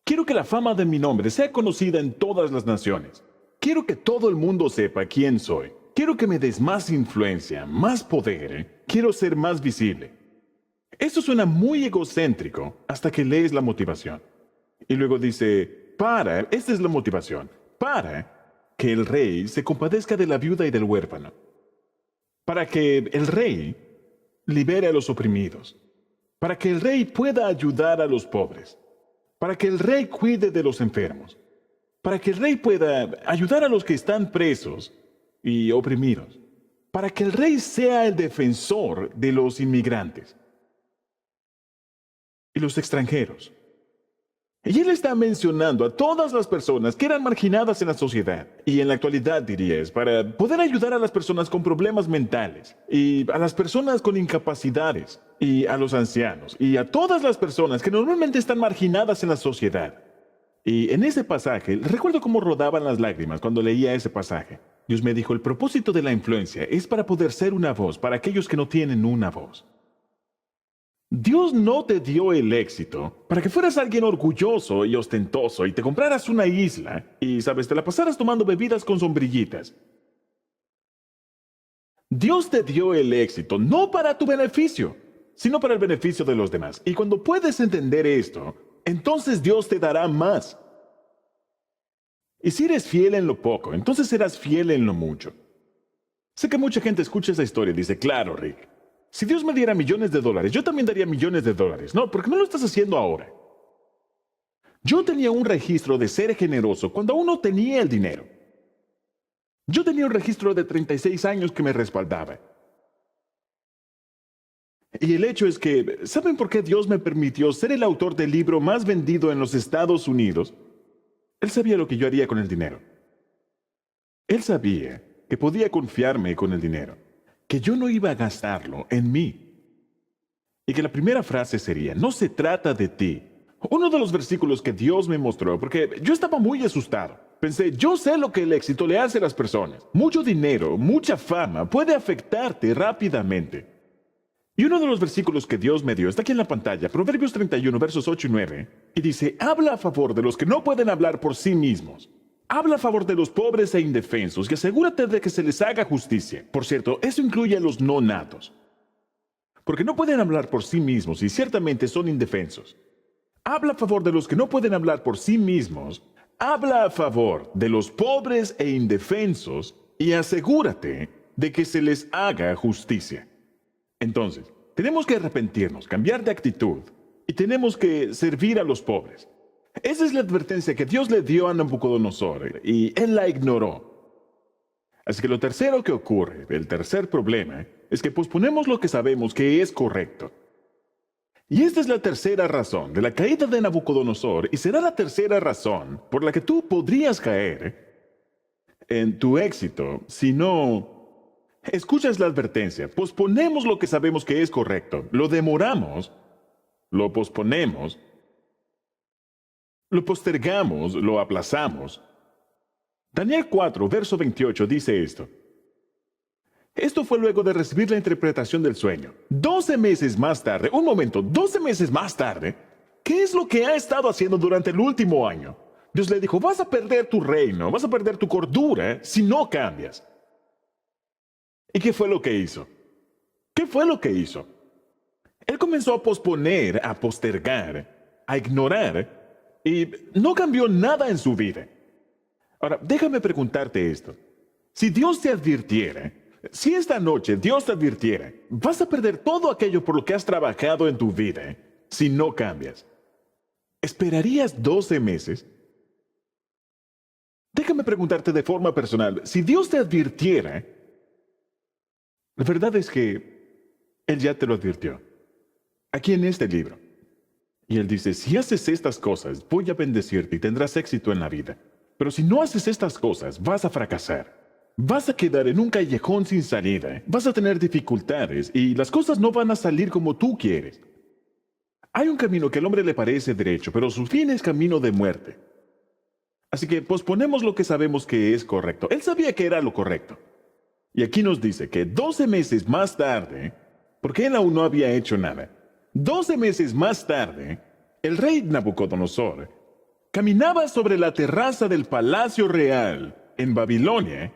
Quiero que la fama de mi nombre sea conocida en todas las naciones. Quiero que todo el mundo sepa quién soy. Quiero que me des más influencia, más poder. Quiero ser más visible. Eso suena muy egocéntrico hasta que lees la motivación. Y luego dice, esta es la motivación, para que el rey se compadezca de la viuda y del huérfano. Para que el rey libere a los oprimidos. Para que el rey pueda ayudar a los pobres. Para que el rey cuide de los enfermos. Para que el rey pueda ayudar a los que están presos y oprimidos. Para que el rey sea el defensor de los inmigrantes y los extranjeros. Y él está mencionando a todas las personas que eran marginadas en la sociedad. Y en la actualidad, dirías, para poder ayudar a las personas con problemas mentales, y a las personas con incapacidades, y a los ancianos, y a todas las personas que normalmente están marginadas en la sociedad. Y en ese pasaje, recuerdo cómo rodaban las lágrimas cuando leía ese pasaje. Dios me dijo, el propósito de la influencia es para poder ser una voz para aquellos que no tienen una voz. Dios no te dio el éxito para que fueras alguien orgulloso y ostentoso y te compraras una isla y, sabes, te la pasaras tomando bebidas con sombrillitas. Dios te dio el éxito no para tu beneficio, sino para el beneficio de los demás. Y cuando puedes entender esto, entonces Dios te dará más. Y si eres fiel en lo poco, entonces serás fiel en lo mucho. Sé que mucha gente escucha esa historia y dice, claro, Rick, si Dios me diera millones de dólares, yo también daría millones de dólares. No, porque no lo estás haciendo ahora. Yo tenía un registro de ser generoso cuando aún no tenía el dinero. Yo tenía un registro de 36 años que me respaldaba. Y el hecho es que, ¿saben por qué Dios me permitió ser el autor del libro más vendido en los Estados Unidos? Él sabía lo que yo haría con el dinero. Él sabía que podía confiarme con el dinero, que yo no iba a gastarlo en mí. Y que la primera frase sería, no se trata de ti. Uno de los versículos que Dios me mostró, porque yo estaba muy asustado. Pensé, yo sé lo que el éxito le hace a las personas. Mucho dinero, mucha fama puede afectarte rápidamente. Y uno de los versículos que Dios me dio está aquí en la pantalla, Proverbios 31, versos 8 y 9, y dice, habla a favor de los que no pueden hablar por sí mismos. Habla a favor de los pobres e indefensos y asegúrate de que se les haga justicia. Por cierto, eso incluye a los no natos, porque no pueden hablar por sí mismos y ciertamente son indefensos. Habla a favor de los que no pueden hablar por sí mismos. Habla a favor de los pobres e indefensos y asegúrate de que se les haga justicia. Entonces, tenemos que arrepentirnos, cambiar de actitud y tenemos que servir a los pobres. Esa es la advertencia que Dios le dio a Nabucodonosor y él la ignoró. Así que lo tercero que ocurre, el tercer problema, es que posponemos lo que sabemos que es correcto. Y esta es la tercera razón de la caída de Nabucodonosor y será la tercera razón por la que tú podrías caer en tu éxito si no escuchas la advertencia. Posponemos lo que sabemos que es correcto, lo demoramos, lo posponemos, lo postergamos, lo aplazamos. Daniel 4, verso 28 dice esto. Esto fue luego de recibir la interpretación del sueño. 12 meses más tarde, 12 meses más tarde, ¿qué es lo que ha estado haciendo durante el último año? Dios le dijo, vas a perder tu reino, vas a perder tu cordura si no cambias. ¿Y qué fue lo que hizo? ¿Qué fue lo que hizo? Él comenzó a posponer, a postergar, a ignorar, y no cambió nada en su vida. Ahora, déjame preguntarte esto. Si Dios te advirtiera, si esta noche Dios te advirtiera, vas a perder todo aquello por lo que has trabajado en tu vida si no cambias, ¿esperarías 12 meses? Déjame preguntarte de forma personal, si Dios te advirtiera, la verdad es que Él ya te lo advirtió, aquí en este libro. Y Él dice, si haces estas cosas, voy a bendecirte y tendrás éxito en la vida. Pero si no haces estas cosas, vas a fracasar. Vas a quedar en un callejón sin salida, vas a tener dificultades y las cosas no van a salir como tú quieres. Hay un camino que al hombre le parece derecho, pero su fin es camino de muerte. Así que posponemos lo que sabemos que es correcto. Él sabía que era lo correcto. Y aquí nos dice que 12 meses más tarde, porque él aún no había hecho nada, 12 meses más tarde, el rey Nabucodonosor caminaba sobre la terraza del Palacio Real en Babilonia,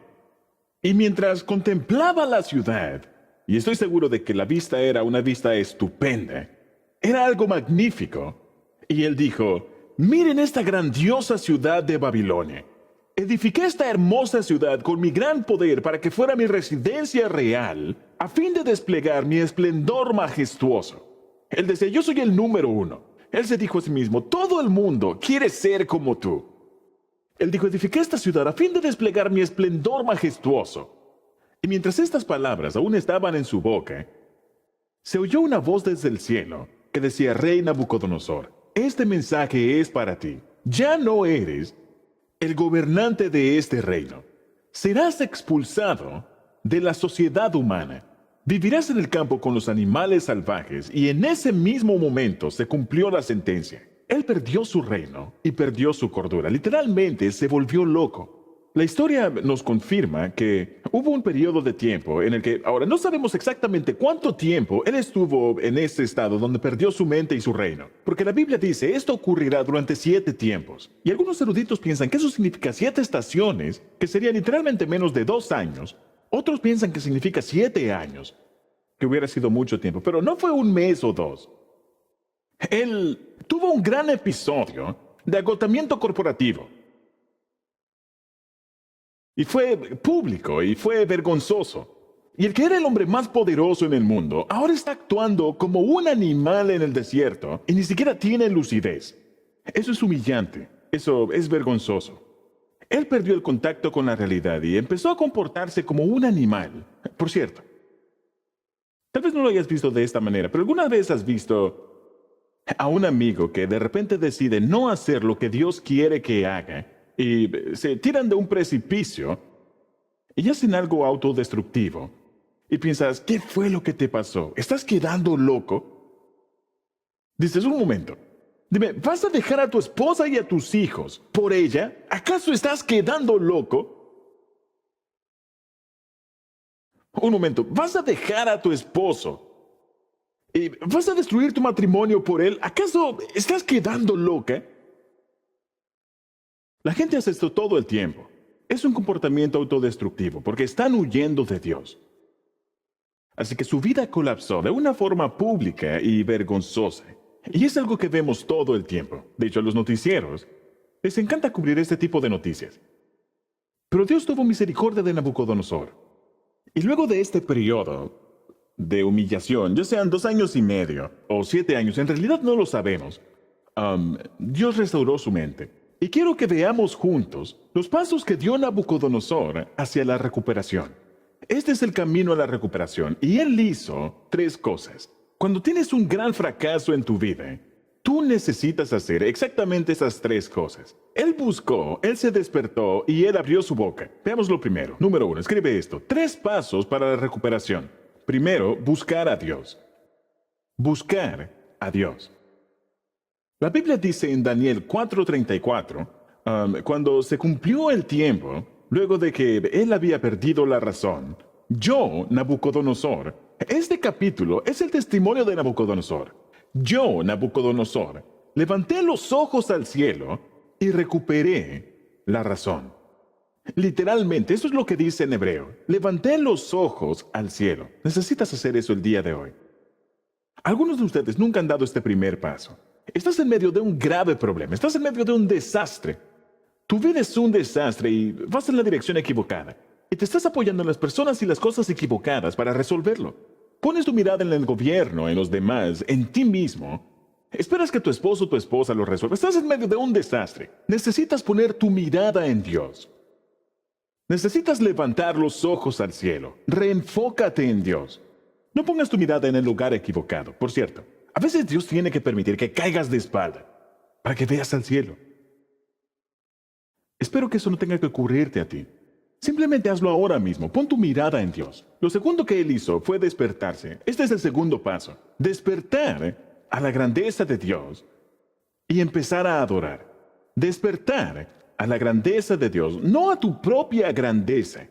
y mientras contemplaba la ciudad, y estoy seguro de que la vista era una vista estupenda, era algo magnífico, y él dijo, miren esta grandiosa ciudad de Babilonia. Edifiqué esta hermosa ciudad con mi gran poder para que fuera mi residencia real, a fin de desplegar mi esplendor majestuoso. Él decía, yo soy el número uno. Él se dijo a sí mismo, todo el mundo quiere ser como tú. Él dijo, edifiqué esta ciudad a fin de desplegar mi esplendor majestuoso. Y mientras estas palabras aún estaban en su boca, se oyó una voz desde el cielo que decía, Rey Nabucodonosor, este mensaje es para ti. Ya no eres el gobernante de este reino. Serás expulsado de la sociedad humana. Vivirás en el campo con los animales salvajes, y en ese mismo momento se cumplió la sentencia. Él perdió su reino y perdió su cordura. Literalmente se volvió loco. La historia nos confirma que hubo un periodo de tiempo en el que, ahora no sabemos exactamente cuánto tiempo él estuvo en ese estado donde perdió su mente y su reino. Porque la Biblia dice, esto ocurrirá durante 7 tiempos. Y algunos eruditos piensan que eso significa 7 estaciones, que serían literalmente menos de 2 años. Otros piensan que significa 7 años, que hubiera sido mucho tiempo, pero no fue un mes o 2. Él tuvo un gran episodio de agotamiento corporativo. Y fue público y fue vergonzoso. Y el que era el hombre más poderoso en el mundo, ahora está actuando como un animal en el desierto y ni siquiera tiene lucidez. Eso es humillante, eso es vergonzoso. Él perdió el contacto con la realidad y empezó a comportarse como un animal. Por cierto, tal vez no lo hayas visto de esta manera, pero ¿alguna vez has visto a un amigo que de repente decide no hacer lo que Dios quiere que haga y se tiran de un precipicio y hacen algo autodestructivo? Y piensas, ¿qué fue lo que te pasó? ¿Estás quedando loco? Dices, un momento. Dime, ¿vas a dejar a tu esposa y a tus hijos por ella? ¿Acaso estás quedando loco? Un momento, ¿vas a dejar a tu esposo y vas a destruir tu matrimonio por él? ¿Acaso estás quedando loca? La gente hace esto todo el tiempo. Es un comportamiento autodestructivo porque están huyendo de Dios. Así que su vida colapsó de una forma pública y vergonzosa. Y es algo que vemos todo el tiempo. De hecho, a los noticieros les encanta cubrir este tipo de noticias. Pero Dios tuvo misericordia de Nabucodonosor. Y luego de este periodo de humillación, ya sean 2 años y medio o 7 años, en realidad no lo sabemos, Dios restauró su mente. Y quiero que veamos juntos los pasos que dio Nabucodonosor hacia la recuperación. Este es el camino a la recuperación, y él hizo 3 cosas. Cuando tienes un gran fracaso en tu vida, tú necesitas hacer exactamente esas 3 cosas. Él buscó, él se despertó y él abrió su boca. Veamos lo primero. Número 1, escribe esto. 3 pasos para la recuperación. Primero, buscar a Dios. Buscar a Dios. La Biblia dice en Daniel 4:34, cuando se cumplió el tiempo, luego de que él había perdido la razón, Yo, Nabucodonosor, este capítulo es el testimonio de Nabucodonosor. Yo, Nabucodonosor, levanté los ojos al cielo y recuperé la razón. Literalmente, eso es lo que dice en hebreo. Levanté los ojos al cielo. Necesitas hacer eso el día de hoy. Algunos de ustedes nunca han dado este primer paso. Estás en medio de un grave problema. Estás en medio de un desastre. Tu vida es un desastre y vas en la dirección equivocada. Y te estás apoyando en las personas y las cosas equivocadas para resolverlo. Pones tu mirada en el gobierno, en los demás, en ti mismo. Esperas que tu esposo o tu esposa lo resuelva. Estás en medio de un desastre. Necesitas poner tu mirada en Dios. Necesitas levantar los ojos al cielo. Reenfócate en Dios. No pongas tu mirada en el lugar equivocado. Por cierto, a veces Dios tiene que permitir que caigas de espalda para que veas al cielo. Espero que eso no tenga que ocurrirte a ti. Simplemente hazlo ahora mismo. Pon tu mirada en Dios. Lo segundo que él hizo fue despertarse. Este es el segundo paso. Despertar a la grandeza de Dios y empezar a adorar. Despertar a la grandeza de Dios, no a tu propia grandeza.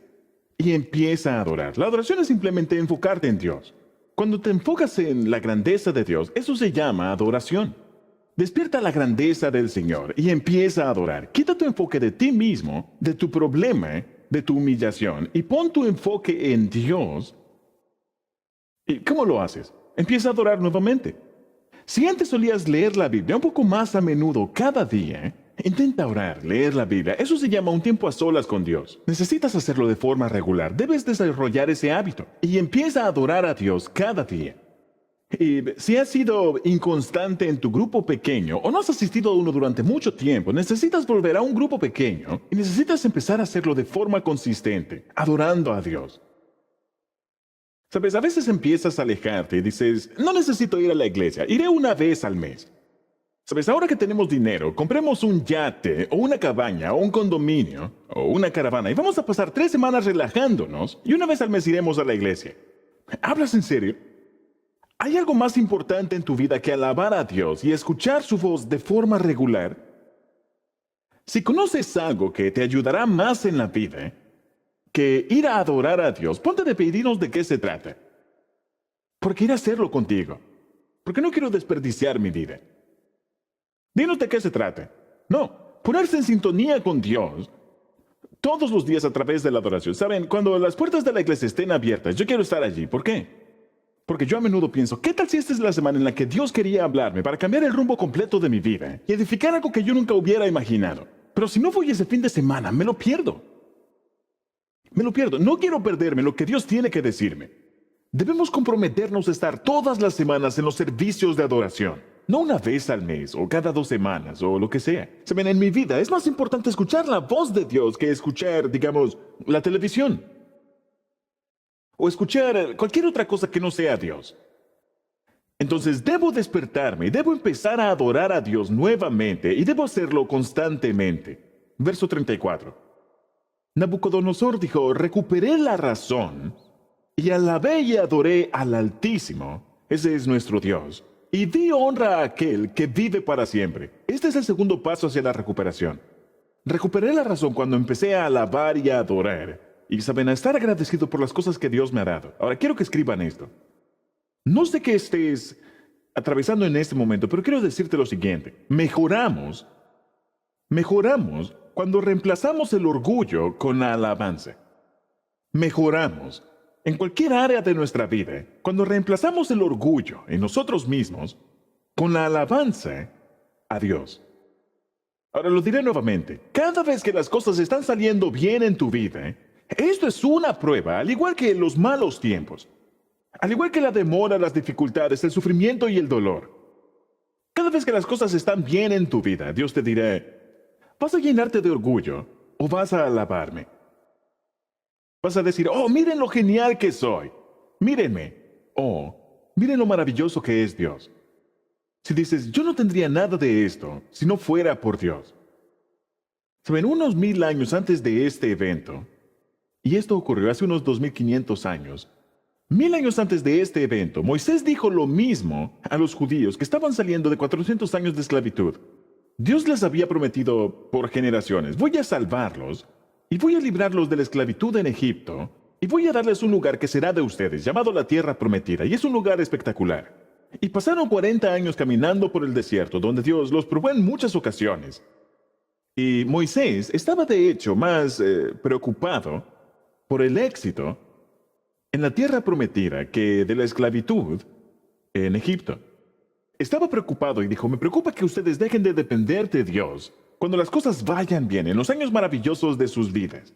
Y empieza a adorar. La adoración es simplemente enfocarte en Dios. Cuando te enfocas en la grandeza de Dios, eso se llama adoración. Despierta la grandeza del Señor y empieza a adorar. Quita tu enfoque de ti mismo, de tu problema, de tu humillación, y pon tu enfoque en Dios. ¿Y cómo lo haces? Empieza a adorar nuevamente. Si antes solías leer la Biblia un poco más a menudo cada día, intenta orar, leer la Biblia. Eso se llama un tiempo a solas con Dios. Necesitas hacerlo de forma regular. Debes desarrollar ese hábito y empieza a adorar a Dios cada día. Y si has sido inconstante en tu grupo pequeño o no has asistido a uno durante mucho tiempo, necesitas volver a un grupo pequeño y necesitas empezar a hacerlo de forma consistente, adorando a Dios. Sabes, a veces empiezas a alejarte y dices, no necesito ir a la iglesia, iré una vez al mes. Sabes, ahora que tenemos dinero, compremos un yate o una cabaña o un condominio o una caravana y vamos a pasar 3 semanas relajándonos y una vez al mes iremos a la iglesia. ¿Hablas en serio? ¿Hay algo más importante en tu vida que alabar a Dios y escuchar su voz de forma regular? Si conoces algo que te ayudará más en la vida que ir a adorar a Dios, ponte de pedirnos de qué se trata. Porque quiero hacerlo contigo. Porque no quiero desperdiciar mi vida. Dinos de qué se trata. No, ponerse en sintonía con Dios todos los días a través de la adoración. Saben, cuando las puertas de la iglesia estén abiertas, yo quiero estar allí. ¿Por qué? Porque yo a menudo pienso, ¿qué tal si esta es la semana en la que Dios quería hablarme para cambiar el rumbo completo de mi vida y edificar algo que yo nunca hubiera imaginado? Pero si no voy ese fin de semana, me lo pierdo. Me lo pierdo. No quiero perderme lo que Dios tiene que decirme. Debemos comprometernos a estar todas las semanas en los servicios de adoración. No una vez al mes o cada 2 semanas o lo que sea. Saben, en mi vida es más importante escuchar la voz de Dios que escuchar, digamos, la televisión. O escuchar cualquier otra cosa que no sea Dios. Entonces debo despertarme y debo empezar a adorar a Dios nuevamente y debo hacerlo constantemente. Verso 34. Nabucodonosor dijo, recuperé la razón y alabé y adoré al Altísimo, ese es nuestro Dios, y di honra a aquel que vive para siempre. Este es el segundo paso hacia la recuperación. Recuperé la razón cuando empecé a alabar y a adorar. Y saben, a estar agradecido por las cosas que Dios me ha dado. Ahora, quiero que escriban esto. No sé qué estés atravesando en este momento, pero quiero decirte lo siguiente. Mejoramos cuando reemplazamos el orgullo con la alabanza. Mejoramos en cualquier área de nuestra vida cuando reemplazamos el orgullo en nosotros mismos con la alabanza a Dios. Ahora lo diré nuevamente. Cada vez que las cosas están saliendo bien en tu vida, esto es una prueba, al igual que los malos tiempos, al igual que la demora, las dificultades, el sufrimiento y el dolor. Cada vez que las cosas están bien en tu vida, Dios te dirá, ¿vas a llenarte de orgullo o vas a alabarme? Vas a decir, oh, miren lo genial que soy, mírenme, oh, miren lo maravilloso que es Dios. Si dices, yo no tendría nada de esto si no fuera por Dios. Saben, unos 1000 años antes de este evento, y esto ocurrió hace unos 2500 años. 1000 años antes de este evento, Moisés dijo lo mismo a los judíos que estaban saliendo de 400 años de esclavitud. Dios les había prometido por generaciones, voy a salvarlos y voy a librarlos de la esclavitud en Egipto y voy a darles un lugar que será de ustedes, llamado la Tierra Prometida, y es un lugar espectacular. Y pasaron 40 años caminando por el desierto, donde Dios los probó en muchas ocasiones. Y Moisés estaba de hecho más preocupado por el éxito en la Tierra Prometida que de la esclavitud en Egipto. Estaba preocupado y dijo, me preocupa que ustedes dejen de depender de Dios cuando las cosas vayan bien, en los años maravillosos de sus vidas.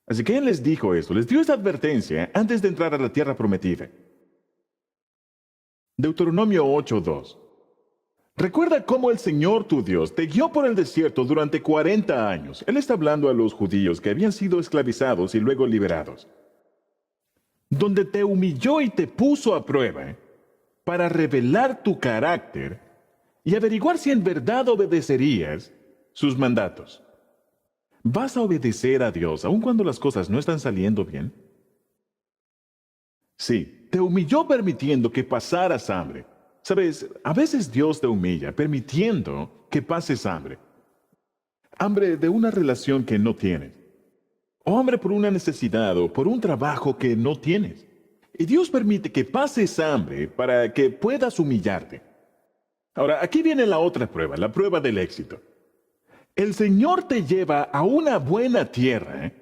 Así que él les dijo esto, les dio esta advertencia antes de entrar a la Tierra Prometida. Deuteronomio 8:2. Recuerda cómo el Señor tu Dios te guió por el desierto durante 40 años. Él está hablando a los judíos que habían sido esclavizados y luego liberados. Donde te humilló y te puso a prueba para revelar tu carácter y averiguar si en verdad obedecerías sus mandatos. ¿Vas a obedecer a Dios aun cuando las cosas no están saliendo bien? Sí, te humilló permitiendo que pasaras hambre. Sabes, a veces Dios te humilla permitiendo que pases hambre. Hambre de una relación que no tienes. O hambre por una necesidad o por un trabajo que no tienes. Y Dios permite que pases hambre para que puedas humillarte. Ahora, aquí viene la otra prueba, la prueba del éxito. El Señor te lleva a una buena tierra.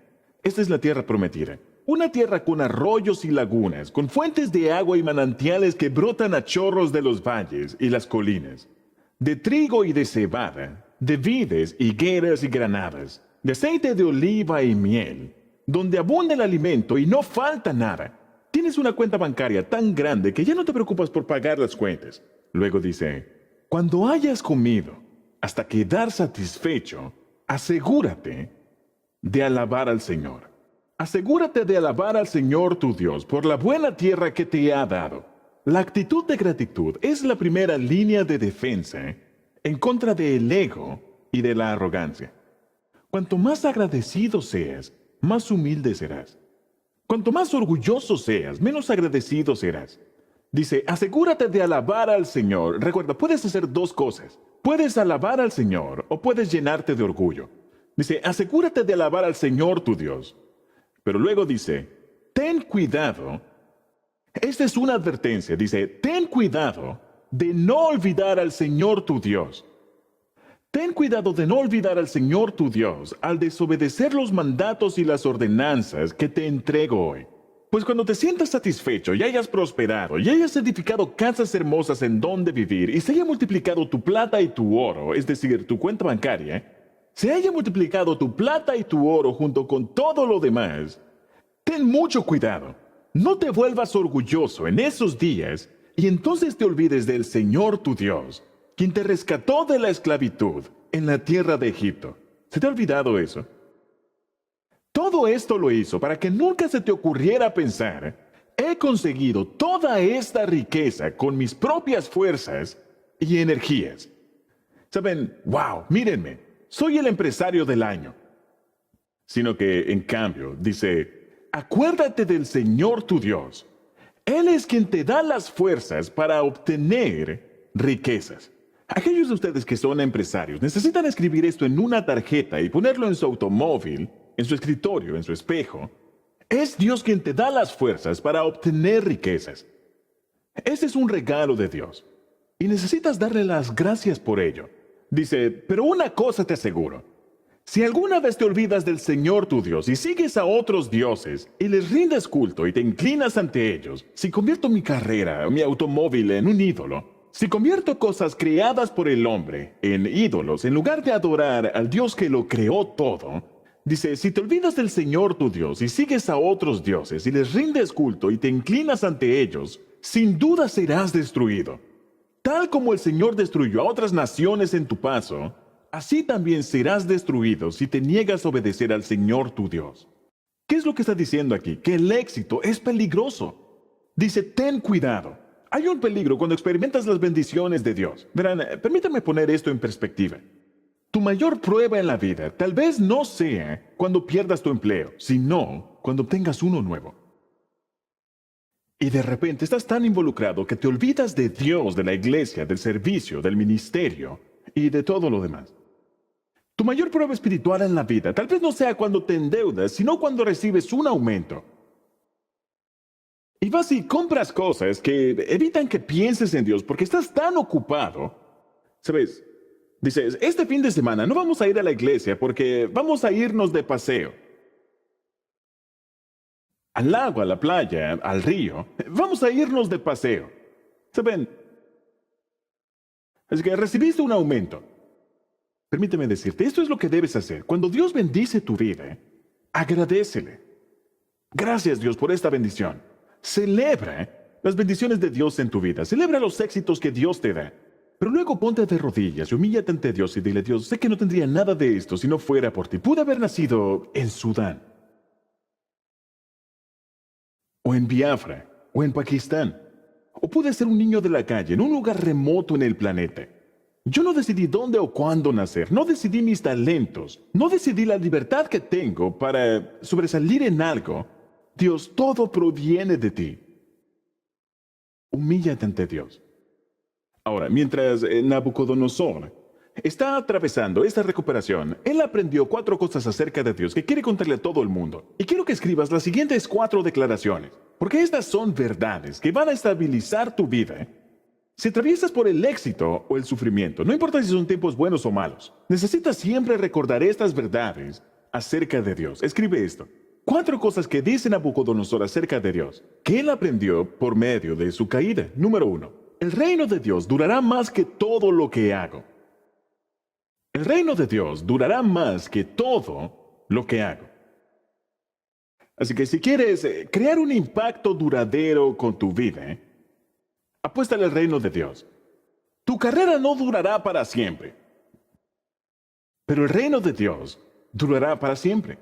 Esta es la tierra prometida. Una tierra con arroyos y lagunas, con fuentes de agua y manantiales que brotan a chorros de los valles y las colinas, de trigo y de cebada, de vides, higueras y granadas, de aceite de oliva y miel, donde abunda el alimento y no falta nada. Tienes una cuenta bancaria tan grande que ya no te preocupas por pagar las cuentas. Luego dice, cuando hayas comido hasta quedar satisfecho, asegúrate de alabar al Señor. Asegúrate de alabar al Señor tu Dios por la buena tierra que te ha dado. La actitud de gratitud es la primera línea de defensa en contra del ego y de la arrogancia. Cuanto más agradecido seas, más humilde serás. Cuanto más orgulloso seas, menos agradecido serás. Dice, asegúrate de alabar al Señor. Recuerda, puedes hacer dos cosas. Puedes alabar al Señor o puedes llenarte de orgullo. Dice, asegúrate de alabar al Señor tu Dios. Pero luego dice, ten cuidado. Esta es una advertencia. Dice, ten cuidado de no olvidar al Señor tu Dios. Ten cuidado de no olvidar al Señor tu Dios al desobedecer los mandatos y las ordenanzas que te entrego hoy. Pues cuando te sientas satisfecho y hayas prosperado y hayas edificado casas hermosas en donde vivir y se haya multiplicado tu plata y tu oro, es decir, tu cuenta bancaria, se haya multiplicado tu plata y tu oro junto con todo lo demás, ten mucho cuidado. No te vuelvas orgulloso en esos días y entonces te olvides del Señor tu Dios, quien te rescató de la esclavitud en la tierra de Egipto. ¿Se te ha olvidado eso? Todo esto lo hizo para que nunca se te ocurriera pensar, he conseguido toda esta riqueza con mis propias fuerzas y energías. Saben, wow, mírenme. Soy el empresario del año. Sino que, en cambio, dice, acuérdate del Señor tu Dios. Él es quien te da las fuerzas para obtener riquezas. Aquellos de ustedes que son empresarios necesitan escribir esto en una tarjeta y ponerlo en su automóvil, en su escritorio, en su espejo. Es Dios quien te da las fuerzas para obtener riquezas. Ese es un regalo de Dios. Y necesitas darle las gracias por ello. Dice, pero una cosa te aseguro. Si alguna vez te olvidas del Señor tu Dios y sigues a otros dioses y les rindes culto y te inclinas ante ellos, si convierto mi carrera, mi automóvil en un ídolo, si convierto cosas creadas por el hombre en ídolos en lugar de adorar al Dios que lo creó todo, dice, si te olvidas del Señor tu Dios y sigues a otros dioses y les rindes culto y te inclinas ante ellos, sin duda serás destruido. Tal como el Señor destruyó a otras naciones en tu paso, así también serás destruido si te niegas a obedecer al Señor tu Dios. ¿Qué es lo que está diciendo aquí? Que el éxito es peligroso. Dice, ten cuidado. Hay un peligro cuando experimentas las bendiciones de Dios. Verán, permítanme poner esto en perspectiva. Tu mayor prueba en la vida tal vez no sea cuando pierdas tu empleo, sino cuando obtengas uno nuevo. Y de repente estás tan involucrado que te olvidas de Dios, de la iglesia, del servicio, del ministerio y de todo lo demás. Tu mayor prueba espiritual en la vida tal vez no sea cuando te endeudas, sino cuando recibes un aumento. Y vas y compras cosas que evitan que pienses en Dios porque estás tan ocupado. ¿Sabes? Dices, este fin de semana no vamos a ir a la iglesia porque vamos a irnos de paseo. Al lago, a la playa, al río. Vamos a irnos de paseo. ¿Saben? Así que recibiste un aumento. Permíteme decirte, esto es lo que debes hacer. Cuando Dios bendice tu vida, agradécele. Gracias, Dios, por esta bendición. Celebra las bendiciones de Dios en tu vida. Celebra los éxitos que Dios te da. Pero luego ponte de rodillas y humíllate ante Dios y dile, Dios, sé que no tendría nada de esto si no fuera por ti. Pude haber nacido en Sudán, o en Biafra, o en Pakistán. O pude ser un niño de la calle, en un lugar remoto en el planeta. Yo no decidí dónde o cuándo nacer, no decidí mis talentos, no decidí la libertad que tengo para sobresalir en algo. Dios, todo proviene de ti. Humíllate ante Dios. Ahora, mientras Nabucodonosor está atravesando esta recuperación, él aprendió 4 cosas acerca de Dios que quiere contarle a todo el mundo. Y quiero que escribas las siguientes 4 declaraciones, porque estas son verdades que van a estabilizar tu vida. Si atraviesas por el éxito o el sufrimiento, no importa si son tiempos buenos o malos, necesitas siempre recordar estas verdades acerca de Dios. Escribe esto. 4 cosas que dice Nabucodonosor acerca de Dios, que él aprendió por medio de su caída. Número 1. El reino de Dios durará más que todo lo que hago. El reino de Dios durará más que todo lo que hago. Así que si quieres crear un impacto duradero con tu vida, apuéstale al reino de Dios. Tu carrera no durará para siempre, pero el reino de Dios durará para siempre.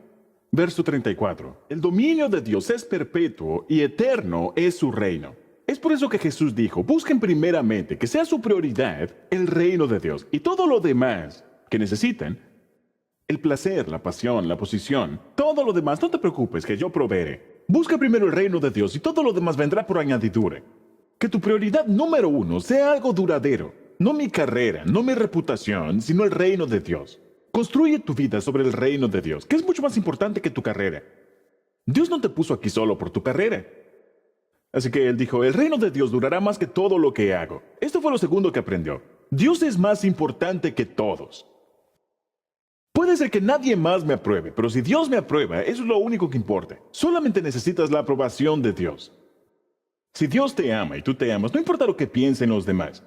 Verso 34. El dominio de Dios es perpetuo y eterno es su reino. Es por eso que Jesús dijo, busquen primeramente que sea su prioridad el reino de Dios y todo lo demás que necesitan, el placer, la pasión, la posición, todo lo demás, no te preocupes que yo proveeré. Busca primero el reino de Dios y todo lo demás vendrá por añadidura. Que tu prioridad número 1 sea algo duradero, no mi carrera, no mi reputación, sino el reino de Dios. Construye tu vida sobre el reino de Dios, que es mucho más importante que tu carrera. Dios no te puso aquí solo por tu carrera. Así que él dijo, el reino de Dios durará más que todo lo que hago. Esto fue lo segundo que aprendió. Dios es más importante que todos. Puede ser que nadie más me apruebe, pero si Dios me aprueba, eso es lo único que importa. Solamente necesitas la aprobación de Dios. Si Dios te ama y tú te amas, no importa lo que piensen los demás.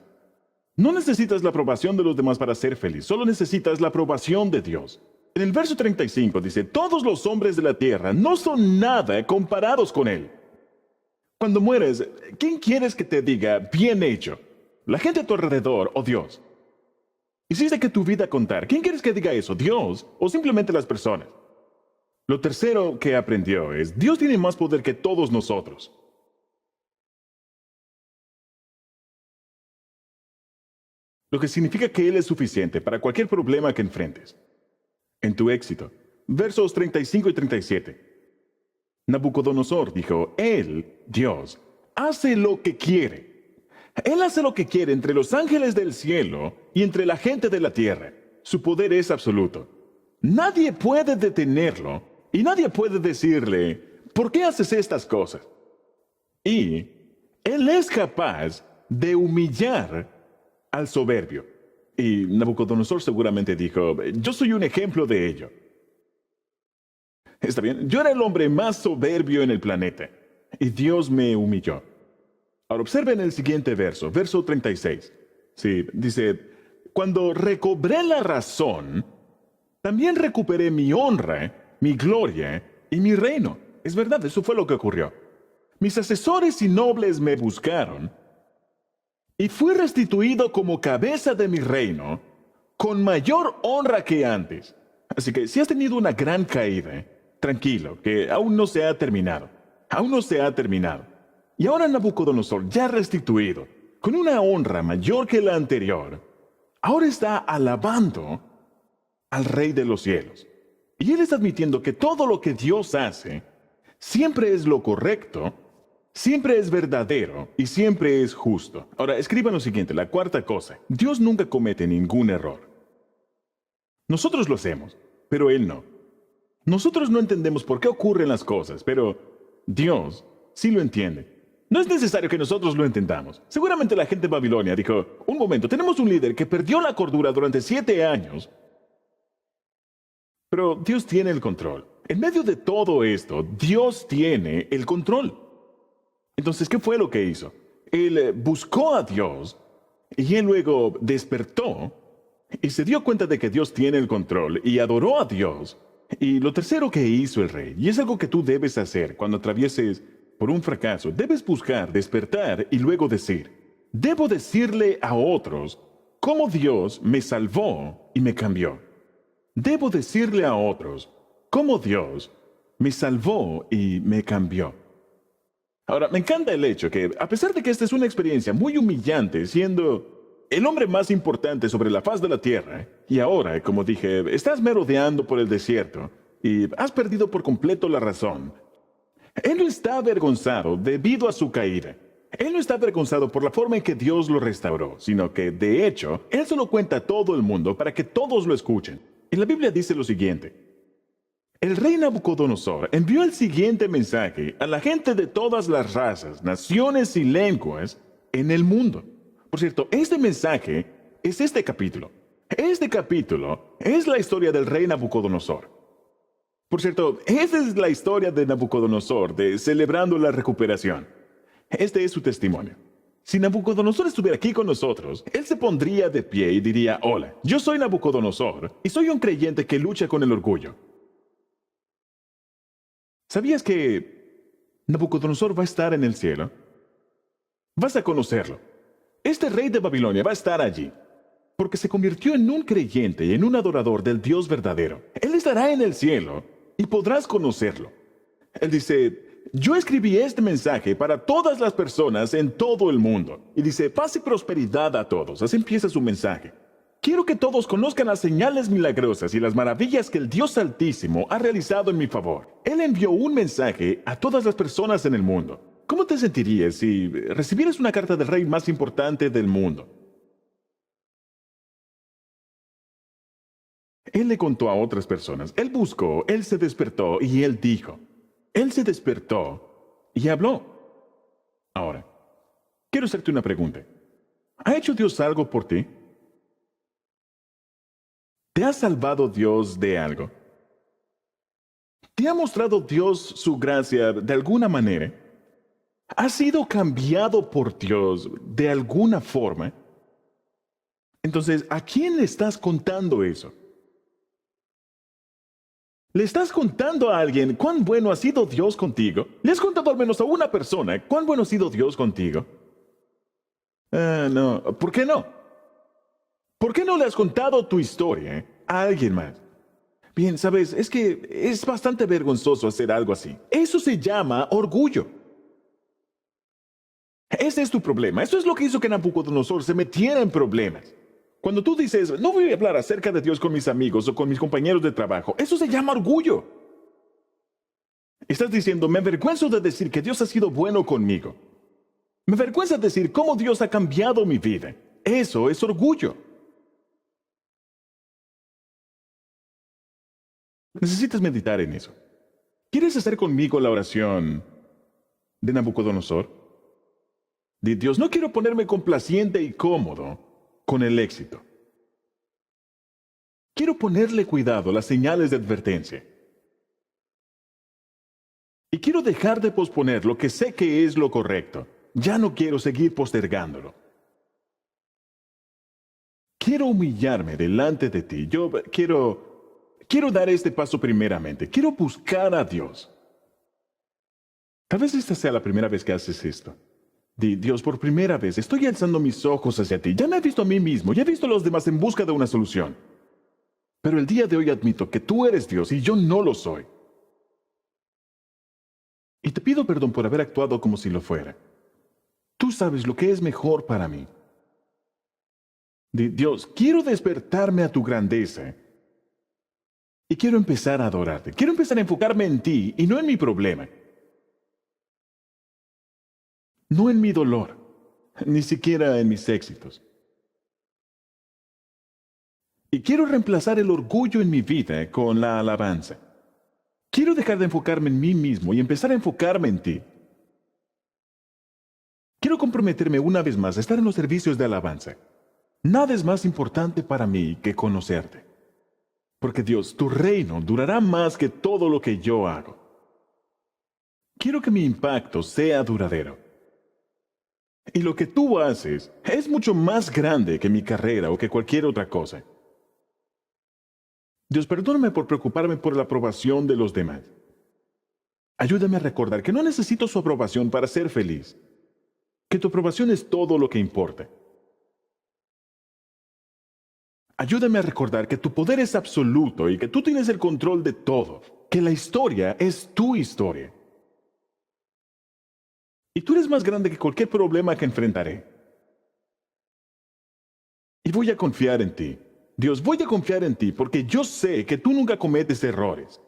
No necesitas la aprobación de los demás para ser feliz, solo necesitas la aprobación de Dios. En el verso 35 dice, todos los hombres de la tierra no son nada comparados con Él. Cuando mueres, ¿quién quieres que te diga, bien hecho? ¿La gente a tu alrededor o Dios? Hiciste que tu vida contar. ¿Quién quieres que diga eso, Dios o simplemente las personas? Lo tercero que aprendió es, Dios tiene más poder que todos nosotros. Lo que significa que Él es suficiente para cualquier problema que enfrentes. En tu éxito. Versos 35 y 37. Nabucodonosor dijo, Él, Dios, hace lo que quiere. Él hace lo que quiere entre los ángeles del cielo y entre la gente de la tierra. Su poder es absoluto. Nadie puede detenerlo y nadie puede decirle, ¿por qué haces estas cosas? Y Él es capaz de humillar al soberbio. Y Nabucodonosor seguramente dijo, yo soy un ejemplo de ello. Está bien, yo era el hombre más soberbio en el planeta, y Dios me humilló. Ahora observen el siguiente verso, verso 36. Sí, dice, cuando recobré la razón, también recuperé mi honra, mi gloria y mi reino. Es verdad, eso fue lo que ocurrió. Mis asesores y nobles me buscaron, y fui restituido como cabeza de mi reino, con mayor honra que antes. Así que si has tenido una gran caída, tranquilo, que aún no se ha terminado. Aún no se ha terminado. Y ahora Nabucodonosor, ya restituido, con una honra mayor que la anterior, ahora está alabando al Rey de los cielos. Y él está admitiendo que todo lo que Dios hace siempre es lo correcto, siempre es verdadero y siempre es justo. Ahora, escriban lo siguiente, la cuarta cosa. Dios nunca comete ningún error. Nosotros lo hacemos, pero Él no. Nosotros no entendemos por qué ocurren las cosas, pero Dios sí lo entiende. No es necesario que nosotros lo entendamos. Seguramente la gente de Babilonia dijo, un momento, tenemos un líder que perdió la cordura durante 7 años. Pero Dios tiene el control. En medio de todo esto, Dios tiene el control. Entonces, ¿qué fue lo que hizo? Él buscó a Dios y él luego despertó y se dio cuenta de que Dios tiene el control y adoró a Dios. Y lo tercero que hizo el rey, y es algo que tú debes hacer cuando atravieses por un fracaso, debes buscar, despertar y luego decir, debo decirle a otros cómo Dios me salvó y me cambió. Debo decirle a otros cómo Dios me salvó y me cambió. Ahora, me encanta el hecho que, a pesar de que esta es una experiencia muy humillante, siendo el hombre más importante sobre la faz de la tierra, y ahora, como dije, estás merodeando por el desierto y has perdido por completo la razón, él no está avergonzado debido a su caída. Él no está avergonzado por la forma en que Dios lo restauró, sino que, de hecho, él se lo cuenta a todo el mundo para que todos lo escuchen. Y la Biblia dice lo siguiente. El rey Nabucodonosor envió el siguiente mensaje a la gente de todas las razas, naciones y lenguas en el mundo. Por cierto, este mensaje es este capítulo. Este capítulo es la historia del rey Nabucodonosor. Por cierto, esa es la historia de Nabucodonosor, de celebrando la recuperación. Este es su testimonio. Si Nabucodonosor estuviera aquí con nosotros, él se pondría de pie y diría, hola, yo soy Nabucodonosor y soy un creyente que lucha con el orgullo. ¿Sabías que Nabucodonosor va a estar en el cielo? Vas a conocerlo. Este rey de Babilonia va a estar allí, porque se convirtió en un creyente y en un adorador del Dios verdadero. Él estará en el cielo y podrás conocerlo. Él dice, yo escribí este mensaje para todas las personas en todo el mundo. Y dice, paz y prosperidad a todos. Así empieza su mensaje. Quiero que todos conozcan las señales milagrosas y las maravillas que el Dios Altísimo ha realizado en mi favor. Él envió un mensaje a todas las personas en el mundo. ¿Cómo te sentirías si recibieras una carta del rey más importante del mundo? Él le contó a otras personas. Él buscó, él se despertó y él dijo. Él se despertó y habló. Ahora, quiero hacerte una pregunta. ¿Ha hecho Dios algo por ti? ¿Te ha salvado Dios de algo? ¿Te ha mostrado Dios su gracia de alguna manera? ¿Has sido cambiado por Dios de alguna forma? Entonces, ¿a quién le estás contando eso? ¿Le estás contando a alguien cuán bueno ha sido Dios contigo? ¿Le has contado al menos a una persona cuán bueno ha sido Dios contigo? No. ¿Por qué no? ¿Por qué no le has contado tu historia a alguien más? Bien, sabes, es que es bastante vergonzoso hacer algo así. Eso se llama orgullo. Ese es tu problema. Eso es lo que hizo que Nabucodonosor se metiera en problemas. Cuando tú dices, no voy a hablar acerca de Dios con mis amigos o con mis compañeros de trabajo, eso se llama orgullo. Estás diciendo, me avergüenzo de decir que Dios ha sido bueno conmigo. Me avergüenza decir cómo Dios ha cambiado mi vida. Eso es orgullo. Necesitas meditar en eso. ¿Quieres hacer conmigo la oración de Nabucodonosor? Di, Dios, no quiero ponerme complaciente y cómodo con el éxito. Quiero ponerle cuidado a las señales de advertencia. Y quiero dejar de posponer lo que sé que es lo correcto. Ya no quiero seguir postergándolo. Quiero humillarme delante de ti. Yo quiero dar este paso primeramente. Quiero buscar a Dios. Tal vez esta sea la primera vez que haces esto. Di, Dios, por primera vez estoy alzando mis ojos hacia ti. Ya me he visto a mí mismo, ya he visto a los demás en busca de una solución. Pero el día de hoy admito que tú eres Dios y yo no lo soy. Y te pido perdón por haber actuado como si lo fuera. Tú sabes lo que es mejor para mí. Di, Dios, quiero despertarme a tu grandeza. Y quiero empezar a adorarte. Quiero empezar a enfocarme en ti y no en mi problema. No en mi dolor, ni siquiera en mis éxitos. Y quiero reemplazar el orgullo en mi vida con la alabanza. Quiero dejar de enfocarme en mí mismo y empezar a enfocarme en ti. Quiero comprometerme una vez más a estar en los servicios de alabanza. Nada es más importante para mí que conocerte. Porque Dios, tu reino durará más que todo lo que yo hago. Quiero que mi impacto sea duradero. Y lo que tú haces es mucho más grande que mi carrera o que cualquier otra cosa. Dios, perdóname por preocuparme por la aprobación de los demás. Ayúdame a recordar que no necesito su aprobación para ser feliz. Que tu aprobación es todo lo que importa. Ayúdame a recordar que tu poder es absoluto y que tú tienes el control de todo. Que la historia es tu historia. Y tú eres más grande que cualquier problema que enfrentaré. Y voy a confiar en ti. Dios, voy a confiar en ti porque yo sé que tú nunca cometes errores.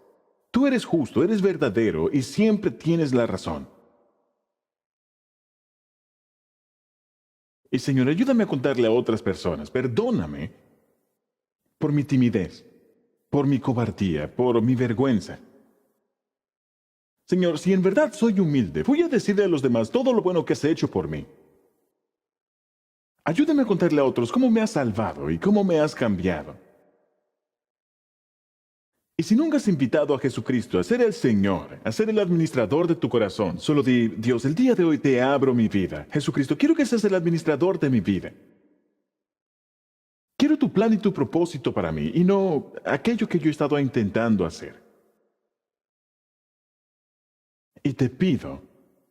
Tú eres justo, eres verdadero y siempre tienes la razón. Y Señor, ayúdame a contarle a otras personas. Perdóname por mi timidez, por mi cobardía, por mi vergüenza. Señor, si en verdad soy humilde, voy a decirle a los demás todo lo bueno que has hecho por mí. Ayúdame a contarle a otros cómo me has salvado y cómo me has cambiado. Y si nunca has invitado a Jesucristo a ser el Señor, a ser el administrador de tu corazón, solo di, Dios, el día de hoy te abro mi vida. Jesucristo, quiero que seas el administrador de mi vida. Quiero tu plan y tu propósito para mí, y no aquello que yo he estado intentando hacer. Y te pido,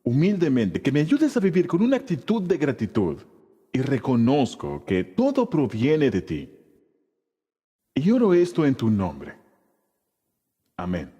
humildemente, que me ayudes a vivir con una actitud de gratitud, y reconozco que todo proviene de ti. Y oro esto en tu nombre. Amén.